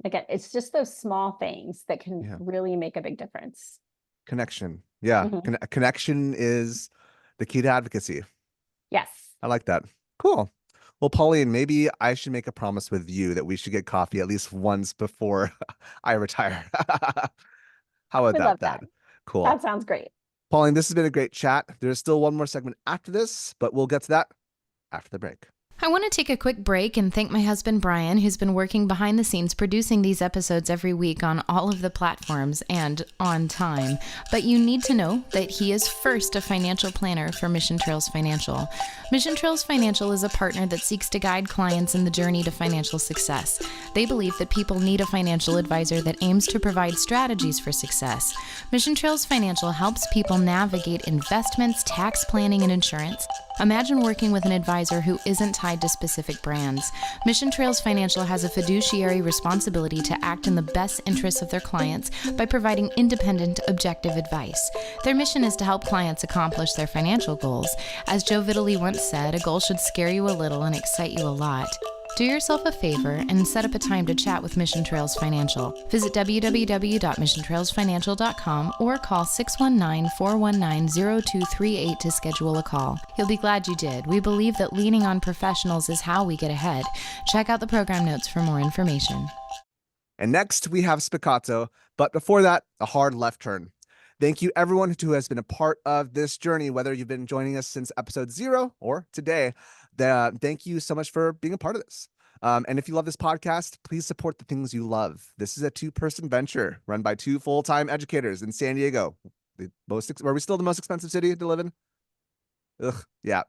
[SPEAKER 3] Again, it's just those small things that can really make a big difference.
[SPEAKER 1] Connection. Yeah. Connection is the key to advocacy.
[SPEAKER 3] Yes.
[SPEAKER 1] I like that. Cool. Well, Pauline, maybe I should make a promise with you that we should get coffee at least once before I retire. How about that? Cool.
[SPEAKER 3] That sounds great.
[SPEAKER 1] Pauline, this has been a great chat. There's still one more segment after this, but we'll get to that after the break.
[SPEAKER 2] I want to take a quick break and thank my husband, Brian, who's been working behind the scenes producing these episodes every week on all of the platforms and on time. But you need to know that he is first a financial planner for Mission Trails Financial. Mission Trails Financial is a partner that seeks to guide clients in the journey to financial success. They believe that people need a financial advisor that aims to provide strategies for success. Mission Trails Financial helps people navigate investments, tax planning, and insurance. Imagine working with an advisor who isn't tied to specific brands. Mission Trails Financial has a fiduciary responsibility to act in the best interests of their clients by providing independent, objective advice. Their mission is to help clients accomplish their financial goals. As Joe Vitale once said, a goal should scare you a little and excite you a lot. Do yourself a favor and set up a time to chat with Mission Trails Financial. Visit www.missiontrailsfinancial.com or call 619-419-0238 to schedule a call. You'll be glad you did. We believe that leaning on professionals is how we get ahead. Check out the program notes for more information.
[SPEAKER 1] And next we have Spiccato, but before that, a hard left turn. Thank you everyone who has been a part of this journey, whether you've been joining us since episode 0 or today. Thank you so much for being a part of this. And if you love this podcast, please support the things you love. This is a 2-person venture run by 2 full-time educators in San Diego. Are we still the most expensive city to live in? Ugh, yeah,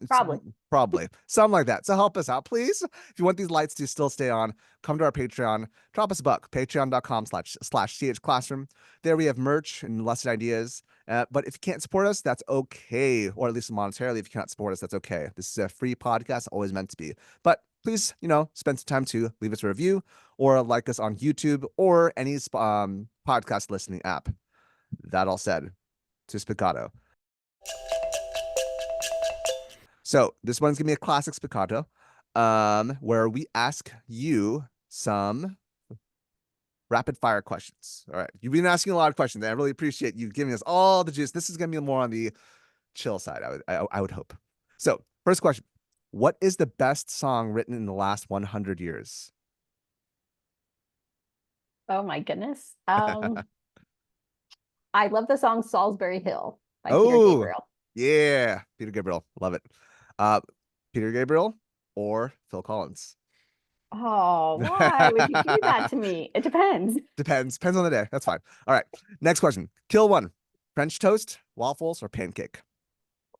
[SPEAKER 1] probably something like that. So help us out, please. If you want these lights to still stay on, come to our Patreon, drop us a buck, patreon.com/chclassroom. There we have merch and lesson ideas. But if you can't support us, that's okay. Or at least monetarily, if you cannot support us, that's okay. This is a free podcast, always meant to be. But please, spend some time to leave us a review or like us on YouTube or any podcast listening app. That all said, to Spiccato. So this one's gonna be a classic Spiccato, where we ask you some rapid fire questions. All right, you've been asking a lot of questions, and I really appreciate you giving us all the juice. This is gonna be more on the chill side, I would hope. So first question: what is the best song written in the last 100 years?
[SPEAKER 3] Oh my goodness. I love the song Salisbury Hill by Peter Gabriel.
[SPEAKER 1] Yeah, Peter Gabriel, love it. Peter Gabriel or Phil Collins?
[SPEAKER 3] Oh, why would you do that to me? It depends.
[SPEAKER 1] Depends on the day. That's fine. All right. Next question. Kill one. French toast, waffles, or pancake?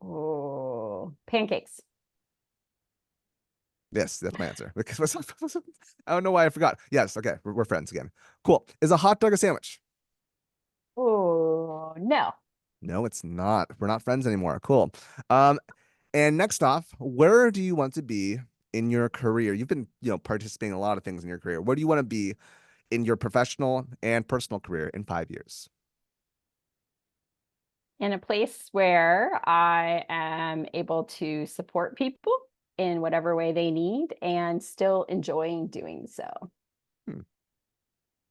[SPEAKER 3] Oh, pancakes.
[SPEAKER 1] Yes, that's my answer. Because I don't know why I forgot. Yes. Okay. We're friends again. Cool. Is a hot dog a sandwich?
[SPEAKER 3] Oh, no.
[SPEAKER 1] No, it's not. We're not friends anymore. Cool. And next off, where do you want to be in your career? You've been, participating in a lot of things in your career. Where do you want to be in your professional and personal career in 5 years?
[SPEAKER 3] In a place where I am able to support people in whatever way they need and still enjoying doing so.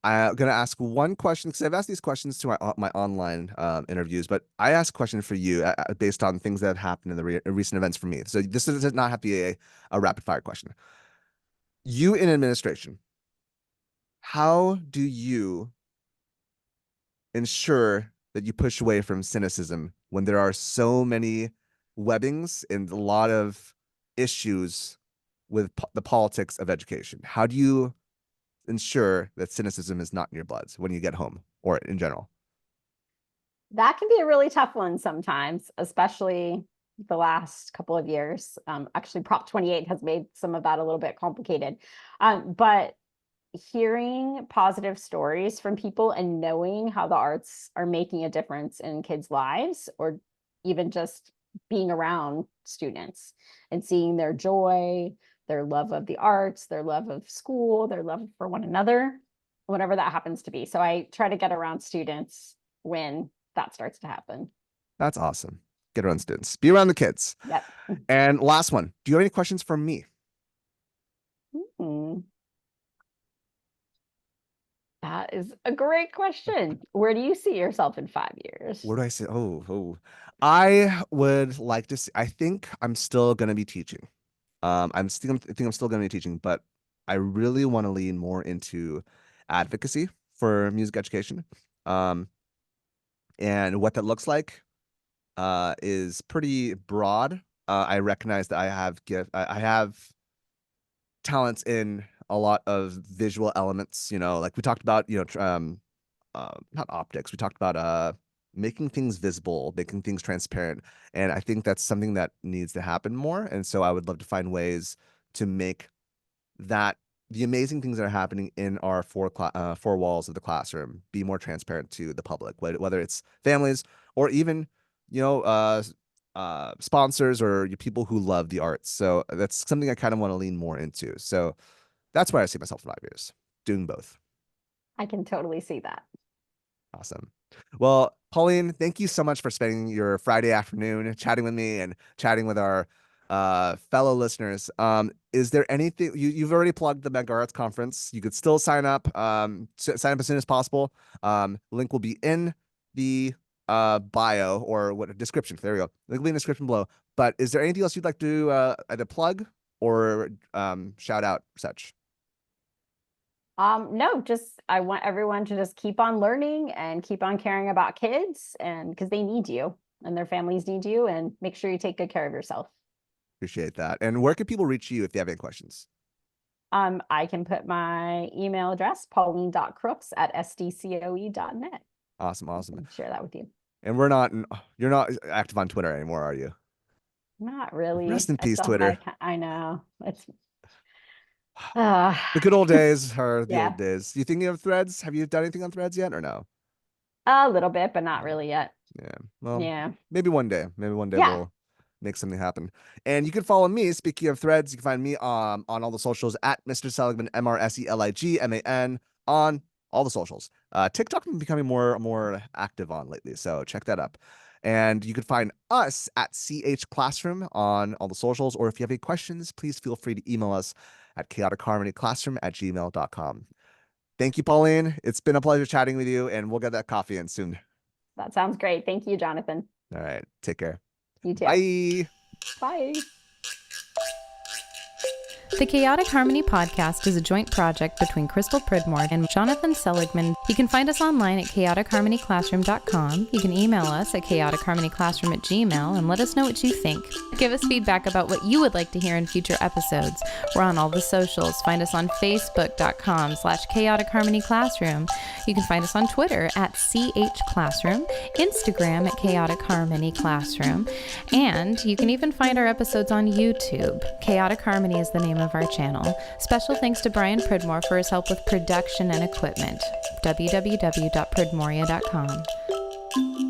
[SPEAKER 1] I'm going to ask one question because I've asked these questions to my online interviews, but I ask a question for you based on things that have happened in the recent events for me. So this does not have to be a rapid fire question. You in administration, how do you ensure that you push away from cynicism when there are so many webbings and a lot of issues with the politics of education? How do you ensure that cynicism is not in your blood when you get home or in general?
[SPEAKER 3] That can be a really tough one sometimes, especially the last couple of years. Actually, Prop 28 has made some of that a little bit complicated. But hearing positive stories from people and knowing how the arts are making a difference in kids' lives, or even just being around students and seeing their joy, their love of the arts, their love of school, their love for one another, whatever that happens to be. So I try to get around students when that starts to happen.
[SPEAKER 1] That's awesome. Get around students. Be around the kids.
[SPEAKER 3] Yep.
[SPEAKER 1] And last one. Do you have any questions for me?
[SPEAKER 3] That is a great question. Where do you see yourself in 5 years?
[SPEAKER 1] Where do I say? I would like to see, I think I'm still going to be teaching. I think I'm still going to be teaching, but I really want to lean more into advocacy for music education. And what that looks like is pretty broad. I recognize that I have talents in a lot of visual elements, like we talked about, not optics. We talked about making things visible, making things transparent. And I think that's something that needs to happen more. And so I would love to find ways to make that the amazing things that are happening in our four walls of the classroom be more transparent to the public, whether it's families or even, sponsors or people who love the arts. So that's something I kind of want to lean more into. So that's where I see myself in 5 years, doing both.
[SPEAKER 3] I can totally see that.
[SPEAKER 1] Awesome. Well, Pauline, thank you so much for spending your Friday afternoon chatting with me and chatting with our fellow listeners. Is there anything you've already plugged the Mega Arts Conference? You could still sign up. Sign up as soon as possible. Link will be in the bio or what description. There we go. Link will be in the description below. But is there anything else you'd like to either plug or shout out such?
[SPEAKER 3] No, just I want everyone to just keep on learning and keep on caring about kids, and because they need you and their families need you, and make sure you take good care of yourself.
[SPEAKER 1] Appreciate that. And where can people reach you if they have any questions?
[SPEAKER 3] I can put my email address, pauline.crooks@sdcoe.net.
[SPEAKER 1] Awesome.
[SPEAKER 3] Share that with you.
[SPEAKER 1] And you're not active on Twitter anymore, are you?
[SPEAKER 3] Not really.
[SPEAKER 1] Rest in peace, Twitter.
[SPEAKER 3] I know. It's
[SPEAKER 1] the good old days are the
[SPEAKER 3] Yeah.
[SPEAKER 1] old days. You thinking of Threads? Have you done anything on Threads yet or no?
[SPEAKER 3] A little bit, but not really yet.
[SPEAKER 1] Yeah. Well,
[SPEAKER 3] Yeah.
[SPEAKER 1] maybe one day. We'll make something happen. And you can follow me. Speaking of Threads, you can find me on all the socials at Mr. Seligman, MrSeligman on all the socials. TikTok I'm becoming more active on lately, so check that up. And you can find us at CH Classroom on all the socials, or if you have any questions, please feel free to email us at chaoticharmonyclassroom@gmail.com. Thank you, Pauline. It's been a pleasure chatting with you, and we'll get that coffee in soon.
[SPEAKER 3] That sounds great. Thank you, Jonathan.
[SPEAKER 1] All right. Take care.
[SPEAKER 3] You too.
[SPEAKER 1] Bye.
[SPEAKER 3] Bye.
[SPEAKER 2] The Chaotic Harmony podcast is a joint project between Crystal Pridmore and Jonathan Seligman. You can find us online at chaoticharmonyclassroom.com. You can email us at chaoticharmonyclassroom@gmail and let us know what you think. Give us feedback about what you would like to hear in future episodes. We're on all the socials. Find us on facebook.com/chaoticharmonyclassroom. You can find us on Twitter at @CHClassroom, Instagram at Chaotic Harmony Classroom, and you can even find our episodes on YouTube. Chaotic Harmony is the name of our channel. Special thanks to Brian Pridmore for his help with production and equipment. www.pridmoria.com.